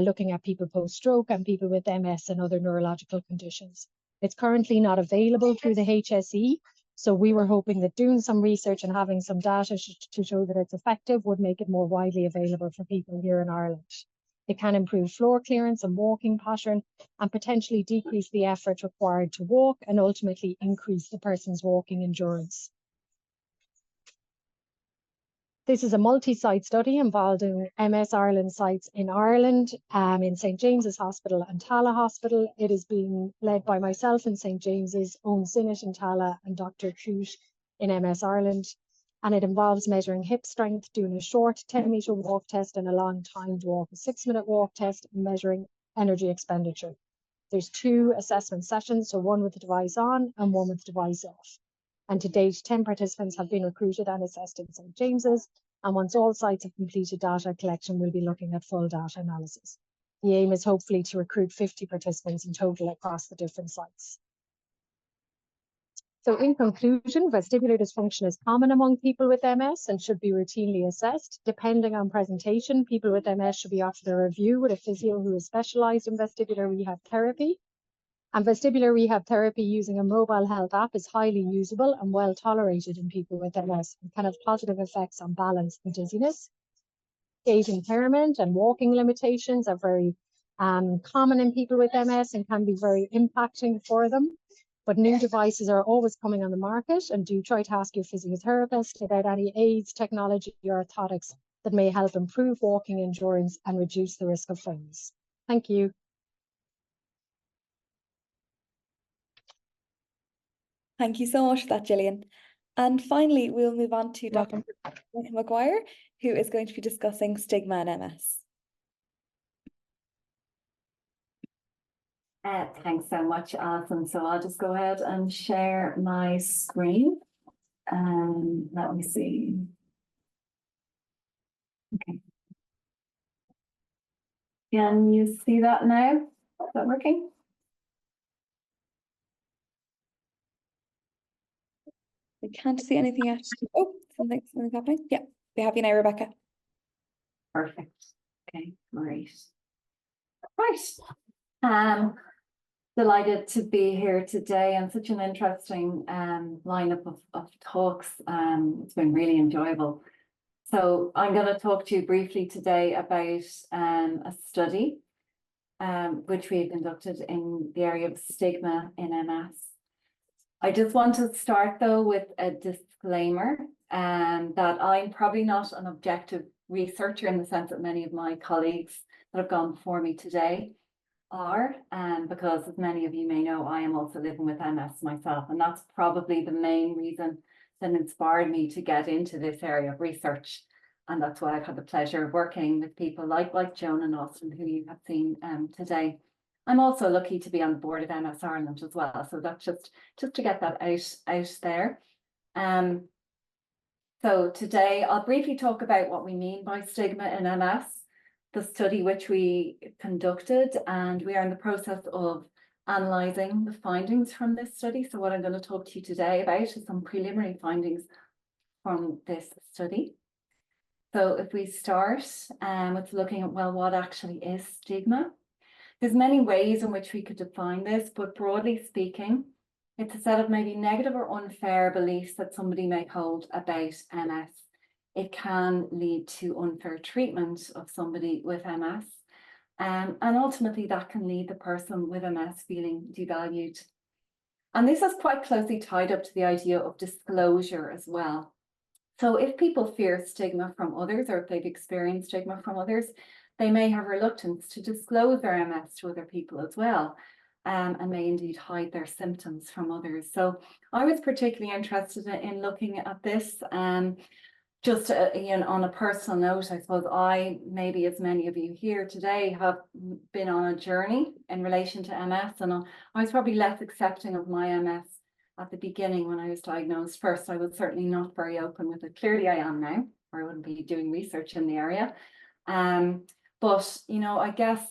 looking at people post-stroke and people with MS and other neurological conditions. It's currently not available through the HSE, so we were hoping that doing some research and having some data to show that it's effective would make it more widely available for people here in Ireland. It can improve floor clearance and walking pattern and potentially decrease the effort required to walk and ultimately increase the person's walking endurance. This is a multi-site study involving MS Ireland sites in Ireland, in St James's Hospital and Tala Hospital. It is being led by myself in St James's, Owen Sinnott in Tala, and Dr. Coote in MS Ireland. And it involves measuring hip strength, doing a short 10-metre walk test and a long timed walk, a 6-minute walk test, and measuring energy expenditure. There's 2 assessment sessions, so one with the device on and one with the device off. And to date, 10 participants have been recruited and assessed in St James's. And once all sites have completed data collection, we'll be looking at full data analysis. The aim is hopefully to recruit 50 participants in total across the different sites. So in conclusion, vestibular dysfunction is common among people with MS and should be routinely assessed. Depending on presentation, people with MS should be offered a review with a physio who is specialised in vestibular rehab therapy. And vestibular rehab therapy using a mobile health app is highly usable and well tolerated in people with MS and can have positive effects on balance and dizziness. Gait impairment and walking limitations are very common in people with MS and can be very impacting for them. But new devices are always coming on the market, and do try to ask your physiotherapist about any aids, technology or orthotics that may help improve walking endurance and reduce the risk of falls. Thank you. Thank you so much for that, Gillian. And finally, we'll move on to Dr. McGuire, who is going to be discussing stigma and MS. Thanks so much, Alison. So I'll just go ahead and share my screen. Let me see. Okay. Can you see that now? Is that working? We can't see anything yet. Oh, something's happening. Yeah, be happy now, Rebecca. Perfect. Okay, great. Right. Delighted to be here today, and such an interesting lineup of talks. It's been really enjoyable. So I'm going to talk to you briefly today about a study which we've conducted in the area of stigma in MS. I just want to start though with a disclaimer that I'm probably not an objective researcher in the sense that many of my colleagues that have gone before me today are, because as many of you may know, I am also living with MS myself, and that's probably the main reason that inspired me to get into this area of research. And that's why I've had the pleasure of working with people like Joan and Austin, who you have seen today. I'm also lucky to be on the board of MS Ireland as well. So that's just to get that out there. So today I'll briefly talk about what we mean by stigma in MS, the study which we conducted, and we are in the process of analysing the findings from this study. So what I'm going to talk to you today about is some preliminary findings from this study. So if we start with looking at, well, what actually is stigma? There's many ways in which we could define this, but broadly speaking, it's a set of maybe negative or unfair beliefs that somebody may hold about MS. It can lead to unfair treatment of somebody with MS. And ultimately that can lead the person with MS feeling devalued. And this is quite closely tied up to the idea of disclosure as well. So if people fear stigma from others, or if they've experienced stigma from others, they may have reluctance to disclose their MS to other people as well, and may indeed hide their symptoms from others. So I was particularly interested in looking at this. Just on a personal note, I suppose I, maybe as many of you here today, have been on a journey in relation to MS, and I was probably less accepting of my MS at the beginning when I was diagnosed first. I was certainly not very open with it. Clearly I am now, or I wouldn't be doing research in the area. But, I guess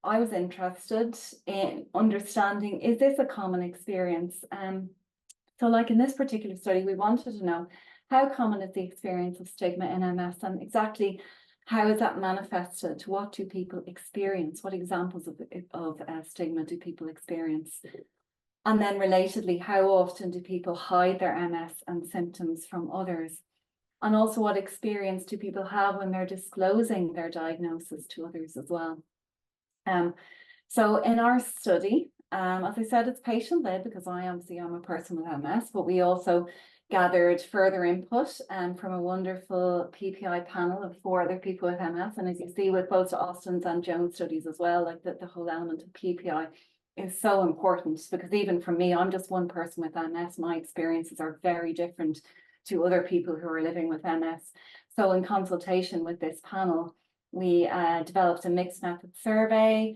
I was interested in understanding, is this a common experience? So like in this particular study, we wanted to know, how common is the experience of stigma in MS, and exactly how is that manifested? What do people experience? What examples of stigma do people experience? And then relatedly, how often do people hide their MS and symptoms from others? and also what experience do people have when they're disclosing their diagnosis to others as well. So in our study, as I said, it's patient-led because I'm a person with MS, but we also gathered further input from a wonderful PPI panel of 4 other people with MS. And as you see with both Austin's and Jones studies as well, like the whole element of PPI is so important, because even for me, I'm just one person with MS. My experiences are very different to other people who are living with MS. So in consultation with this panel, we developed a mixed method survey.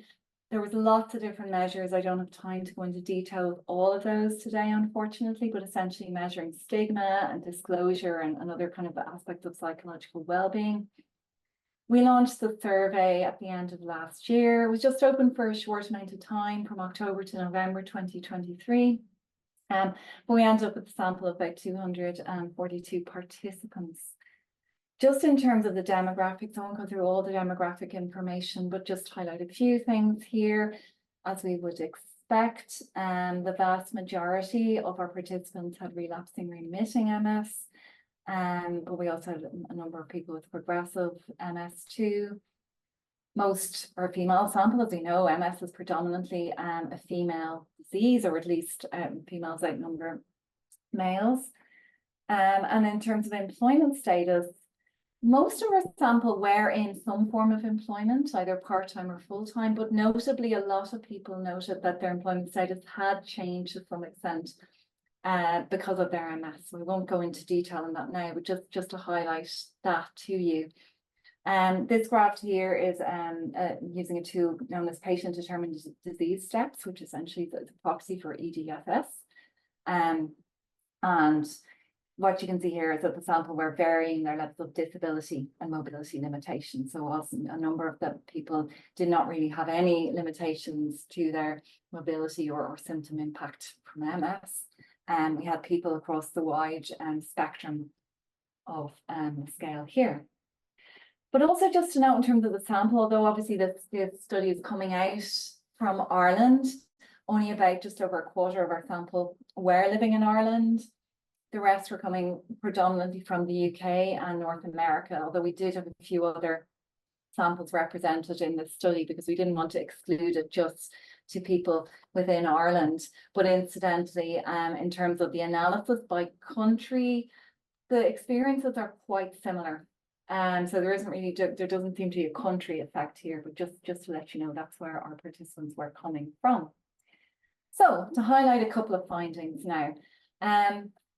There was lots of different measures. I don't have time to go into detail with all of those today, unfortunately, but essentially measuring stigma and disclosure and other kind of aspects of psychological well-being. We launched the survey at the end of last year. It was just open for a short amount of time, from October to November 2023. But we ended up with a sample of about 242 participants. Just in terms of the demographics, I won't go through all the demographic information, but just highlight a few things here. As we would expect, the vast majority of our participants had relapsing remitting MS. But we also had a number of people with progressive MS too. Most are female sample. As we know, MS is predominantly a female disease, or at least females outnumber males. And in terms of employment status, most of our sample were in some form of employment, either part-time or full-time, but notably a lot of people noted that their employment status had changed to some extent because of their MS. So we won't go into detail on that now, but just to highlight that to you. This graph here is using a tool known as patient determined disease steps, which essentially is the proxy for EDSS. And what you can see here is that the sample were varying their levels of disability and mobility limitations. So whilst a number of the people did not really have any limitations to their mobility or symptom impact from MS, we had people across the wide spectrum of scale here. But also just to note in terms of the sample, although obviously this study is coming out from Ireland, only about just over a quarter of our sample were living in Ireland. The rest were coming predominantly from the UK and North America, although we did have a few other samples represented in this study because we didn't want to exclude it just to people within Ireland. But incidentally, in terms of the analysis by country, the experiences are quite similar. So there doesn't seem to be a country effect here, but just to let you know, that's where our participants were coming from. So to highlight a couple of findings now.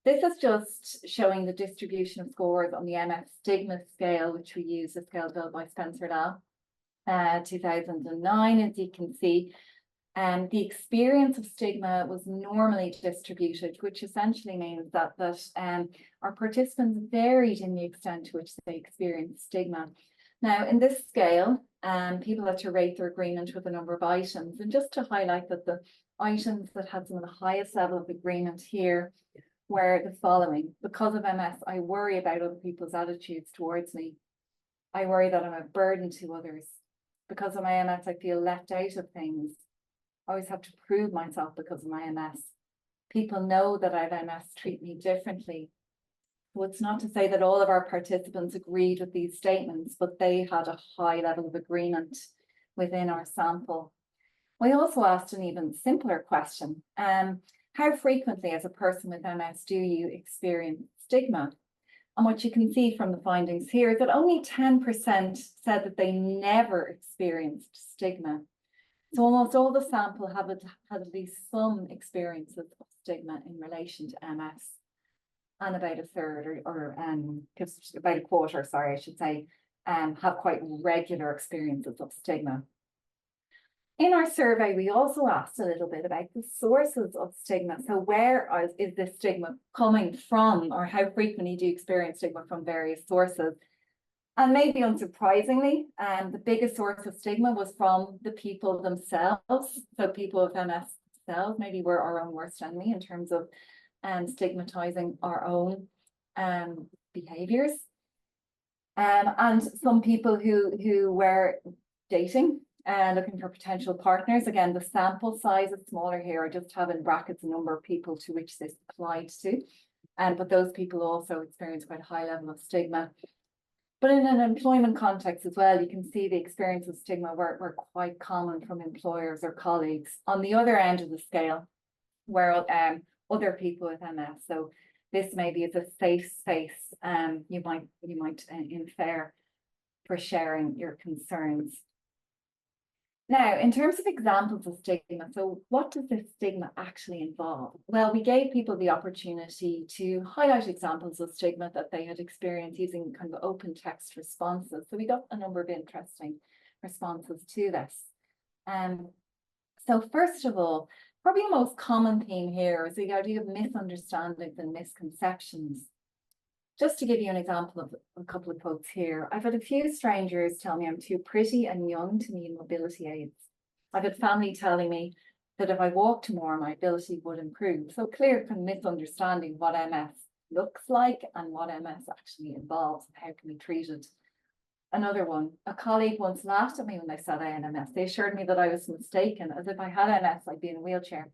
This is just showing the distribution of scores on the MS Stigma scale, which we use, a scale developed by Spencer Lau, 2009. As you can see, the experience of stigma was normally distributed, which essentially means that our participants varied in the extent to which they experienced stigma. Now, in this scale, people had to rate their agreement with a number of items. And just to highlight that the items that had some of the highest level of agreement here were the following. Because of MS, I worry about other people's attitudes towards me. I worry that I'm a burden to others. Because of my MS, I feel left out of things. I always have to prove myself because of my MS. People know that I have MS, treat me differently. So it's not to say that all of our participants agreed with these statements, but they had a high level of agreement within our sample. We also asked an even simpler question. How frequently as a person with MS do you experience stigma? And what you can see from the findings here is that only 10% said that they never experienced stigma. So almost all the sample had at least some experience of stigma in relation to MS. And about a third or just about a quarter, sorry, I should say, have quite regular experiences of stigma. In our survey, we also asked a little bit about the sources of stigma. So where is this stigma coming from, or how frequently do you experience stigma from various sources? And maybe unsurprisingly, the biggest source of stigma was from the people themselves. So people with MS themselves maybe were our own worst enemy in terms of stigmatizing our own behaviors. And some people who were dating and looking for potential partners. Again, the sample size is smaller here. I just have in brackets a number of people to which this applied to. but those people also experience quite a high level of stigma. But in an employment context as well, you can see the experience of stigma were quite common from employers or colleagues. On the other end of the scale, where other people with MS, so this maybe is a safe space you might infer for sharing your concerns. Now, in terms of examples of stigma, so what does this stigma actually involve? Well, we gave people the opportunity to highlight examples of stigma that they had experienced using kind of open text responses. So we got a number of interesting responses to this. So first of all, probably the most common theme here is the idea of misunderstandings and misconceptions. Just to give you an example of a couple of quotes here, I've had a few strangers tell me I'm too pretty and young to need mobility aids. I've had family telling me that if I walked more, my ability would improve. So clear kind of misunderstanding what MS looks like and what MS actually involves and how it can be treated. Another one, a colleague once laughed at me when I said I had MS. They assured me that I was mistaken, as if I had MS, I'd be in a wheelchair.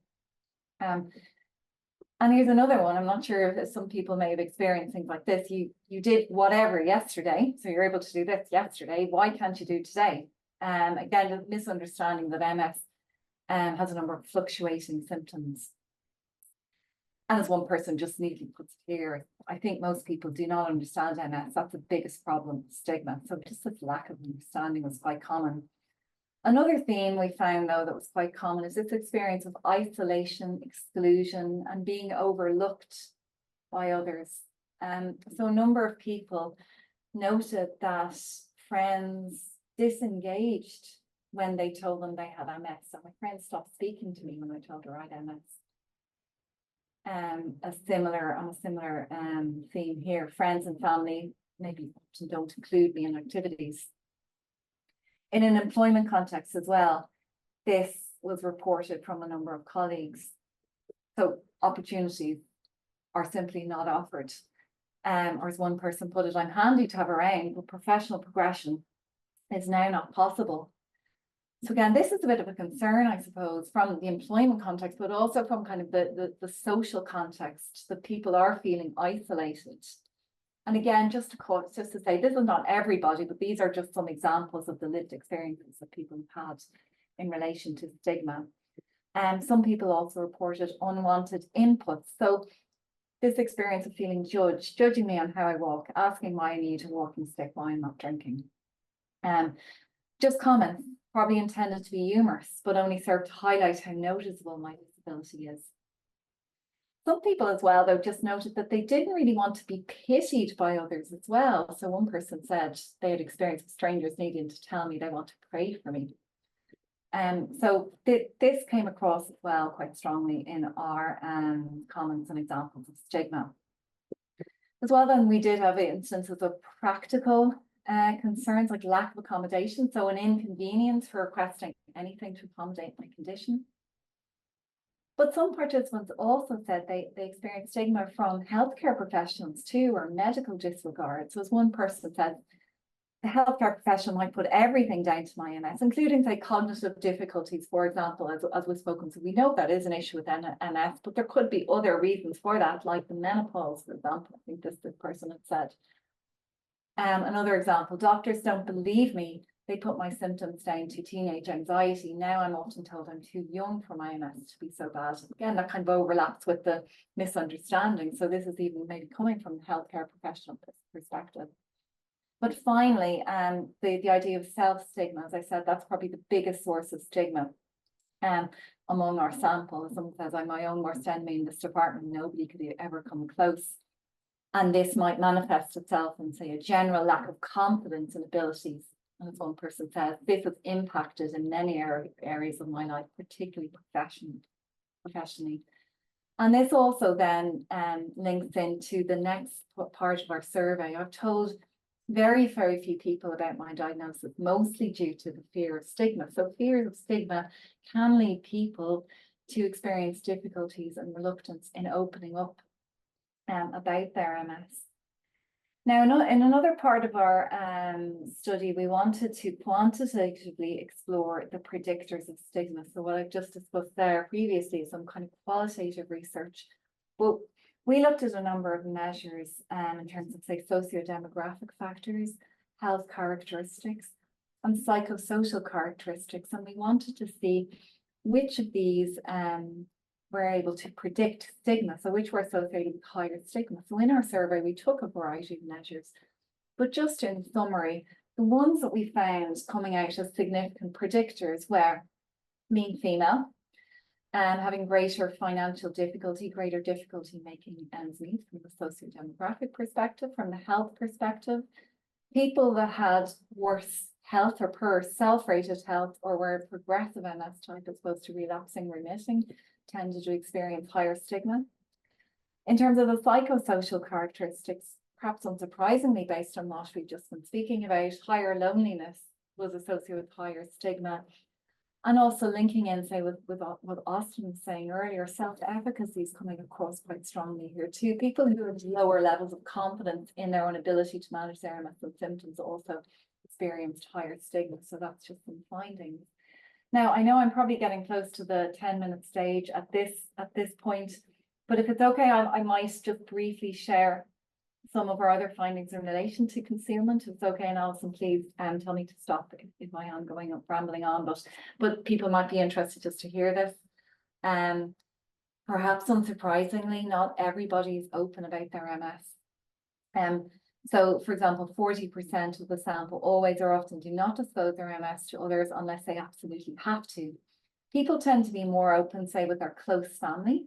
And here's another one. I'm not sure if some people may have experienced things like this. You did whatever yesterday, so you're able to do this yesterday. Why can't you do today? Again, the misunderstanding that MS has a number of fluctuating symptoms. And as one person just neatly puts it here, I think most people do not understand MS. That's the biggest problem, stigma. So just this lack of understanding was quite common. Another theme we found, though, that was quite common is this experience of isolation, exclusion, and being overlooked by others. So a number of people noted that friends disengaged when they told them they had MS. So my friend stopped speaking to me when I told her I had MS. A similar theme here, friends and family maybe don't include me in activities. In an employment context as well, this was reported from a number of colleagues. So opportunities are simply not offered. Or as one person put it, I'm handy to have around, but professional progression is now not possible. So again, this is a bit of a concern, I suppose, from the employment context, but also from kind of the social context, that people are feeling isolated. And again, just to say, this is not everybody, but these are just some examples of the lived experiences that people have had in relation to stigma. Some people also reported unwanted inputs. So this experience of feeling judged, judging me on how I walk, asking why I need a walking stick, why I'm not drinking. Just comments, probably intended to be humorous, but only serve to highlight how noticeable my disability is. Some people as well, though, just noted that they didn't really want to be pitied by others as well. So one person said they had experienced strangers needing to tell me they want to pray for me. So this came across as well quite strongly in our comments and examples of stigma. As well, then we did have instances of practical concerns like lack of accommodation, so an inconvenience for requesting anything to accommodate my condition. But some participants also said they experienced stigma from healthcare professionals too, or medical disregard. So as one person said, the healthcare professional might put everything down to my MS, including say cognitive difficulties, for example, as we've spoken. So we know that is an issue with MS, but there could be other reasons for that, like the menopause, for example. I think this person had said. Another example, doctors don't believe me. They put my symptoms down to teenage anxiety. Now I'm often told I'm too young for my MS to be so bad. Again, that kind of overlaps with the misunderstanding. So this is even maybe coming from a healthcare professional perspective. But finally, the idea of self-stigma, as I said, that's probably the biggest source of stigma among our sample. Someone says, I'm my own worst enemy in this department. Nobody could ever come close. And this might manifest itself in, say, a general lack of confidence and abilities. And as one person says, this has impacted in many areas of my life, particularly professionally. And this also then links into the next part of our survey. I've told very, very few people about my diagnosis, mostly due to the fear of stigma. So fear of stigma can lead people to experience difficulties and reluctance in opening up about their MS. Now, in another part of our study, we wanted to quantitatively explore the predictors of stigma. So what I've just discussed there previously is some kind of qualitative research. But we looked at a number of measures in terms of, say, socio-demographic factors, health characteristics, and psychosocial characteristics. And we wanted to see which of these were able to predict stigma, so which were associated with higher stigma. So in our survey, we took a variety of measures, but just in summary, the ones that we found coming out as significant predictors were being female, and having greater financial difficulty, greater difficulty making ends meet from the socio-demographic perspective, from the health perspective, people that had worse health or poor self-rated health or were progressive MS type as opposed to relapsing, remitting, tended to experience higher stigma. In terms of the psychosocial characteristics, perhaps unsurprisingly based on what we've just been speaking about, higher loneliness was associated with higher stigma. And also linking in, say, with what Austin was saying earlier, self-efficacy is coming across quite strongly here too. People who have lower levels of confidence in their own ability to manage their MS and symptoms also experienced higher stigma. So that's just some findings. Now, I know I'm probably getting close to the 10-minute stage at this point, but if it's okay, I might just briefly share some of our other findings in relation to concealment. If it's okay, and Alison, please tell me to stop if I am going up rambling on, but people might be interested just to hear this. Perhaps unsurprisingly, not everybody is open about their MS. So, for example, 40% of the sample always or often do not disclose their MS to others unless they absolutely have to. People tend to be more open, say, with their close family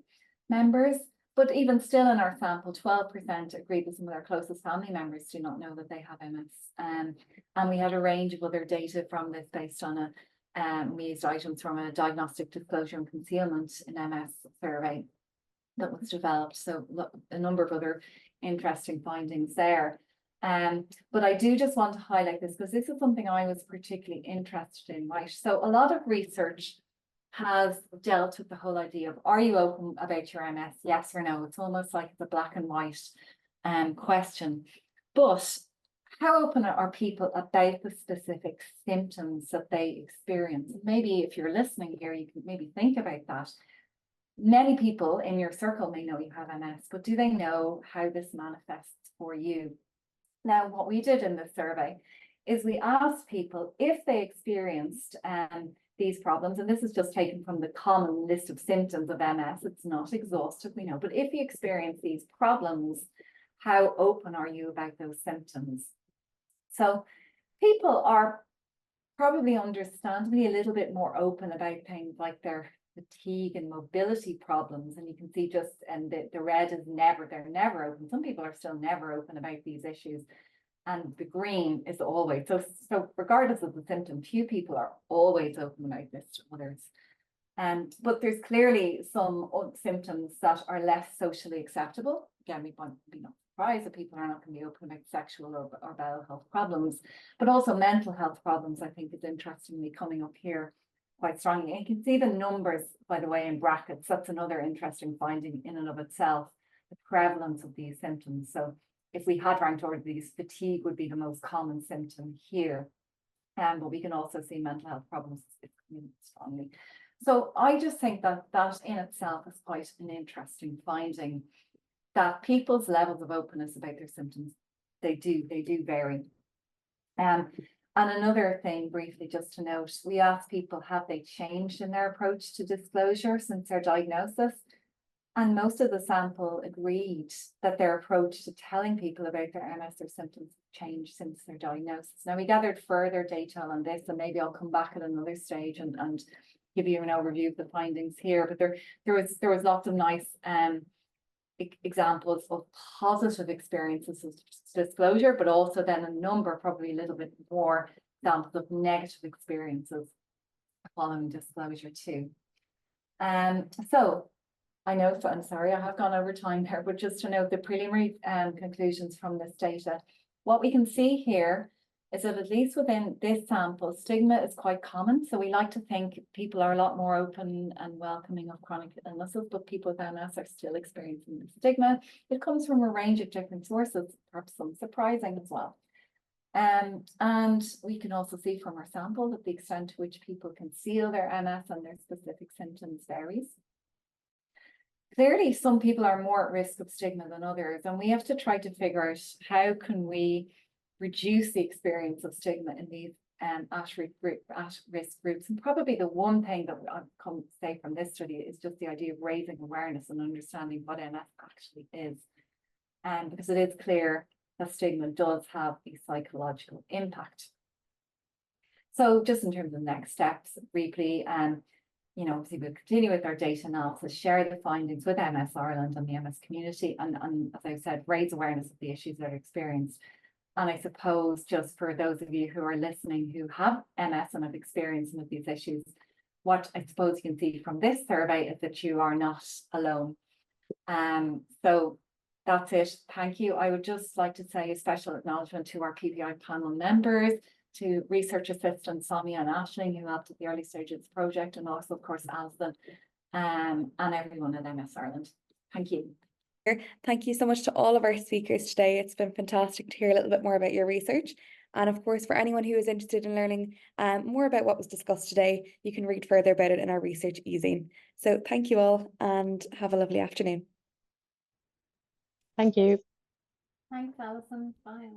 members. But even still in our sample, 12% agreed that some of their closest family members do not know that they have MS. And we had a range of other data from this based on we used items from a diagnostic disclosure and concealment in MS survey that was developed. So a number of other interesting findings there. But I do just want to highlight this because this is something I was particularly interested in, right? So a lot of research has dealt with the whole idea of, are you open about your MS? Yes or no? It's almost like it's a black and white question. But how open are people about the specific symptoms that they experience? Maybe if you're listening here, you can maybe think about that. Many people in your circle may know you have MS, but do they know how this manifests for you? Now, what we did in this survey is we asked people if they experienced these problems, and this is just taken from the common list of symptoms of MS. It's not exhaustive, we know, but if you experience these problems, how open are you about those symptoms? So people are probably understandably a little bit more open about things like their fatigue and mobility problems, and you can see just, and the red is never, they're never open. Some people are still never open about these issues. And the green is always, so regardless of the symptom, few people are always open about this to others. But there's clearly some symptoms that are less socially acceptable. Again, we want to be not surprised that people are not going to be open about sexual or bowel health problems, but also mental health problems, I think, is interestingly coming up here quite strongly. And you can see the numbers, by the way, in brackets. That's another interesting finding in and of itself, the prevalence of these symptoms. So if we had ranked order these, fatigue would be the most common symptom here. But we can also see mental health problems strongly. So I just think that that in itself is quite an interesting finding, that people's levels of openness about their symptoms, they do vary. And another thing briefly just to note, we asked people, have they changed in their approach to disclosure since their diagnosis? And most of the sample agreed that their approach to telling people about their MS or symptoms changed since their diagnosis. Now, we gathered further data on this, and maybe I'll come back at another stage and give you an overview of the findings here. But there was lots of nice examples of positive experiences of disclosure, but also then a number, probably a little bit more examples of negative experiences following disclosure too. So I know, I'm sorry, I have gone over time there, but just to note the preliminary conclusions from this data, what we can see here is that at least within this sample, stigma is quite common. So we like to think people are a lot more open and welcoming of chronic illnesses, but people with MS are still experiencing the stigma. It comes from a range of different sources, perhaps some surprising as well. And we can also see from our sample that the extent to which people conceal their MS and their specific symptoms varies. clearly some people are more at risk of stigma than others, and we have to try to figure out how can we reduce the experience of stigma in these at-risk groups. And probably the one thing that I've come to say from this study is just the idea of raising awareness and understanding what MS actually is. Because it is clear that stigma does have a psychological impact. So just in terms of next steps, briefly, obviously we'll continue with our data analysis, share the findings with MS Ireland and the MS community, and as I said, raise awareness of the issues that are experienced. And I suppose just for those of you who are listening who have MS and have experienced some of these issues, what I suppose you can see from this survey is that you are not alone. So that's it. Thank you. I would just like to say a special acknowledgement to our PBI panel members, to research assistants Samia and Aisling, who helped at the early stages of the project, and also, of course, Alison, and everyone at MS Ireland. Thank you. Thank you so much to all of our speakers today. It's been fantastic to hear a little bit more about your research. And of course, for anyone who is interested in learning more about what was discussed today, you can read further about it in our research ezine. So thank you all and have a lovely afternoon. Thank you. Thanks, Alison. Bye.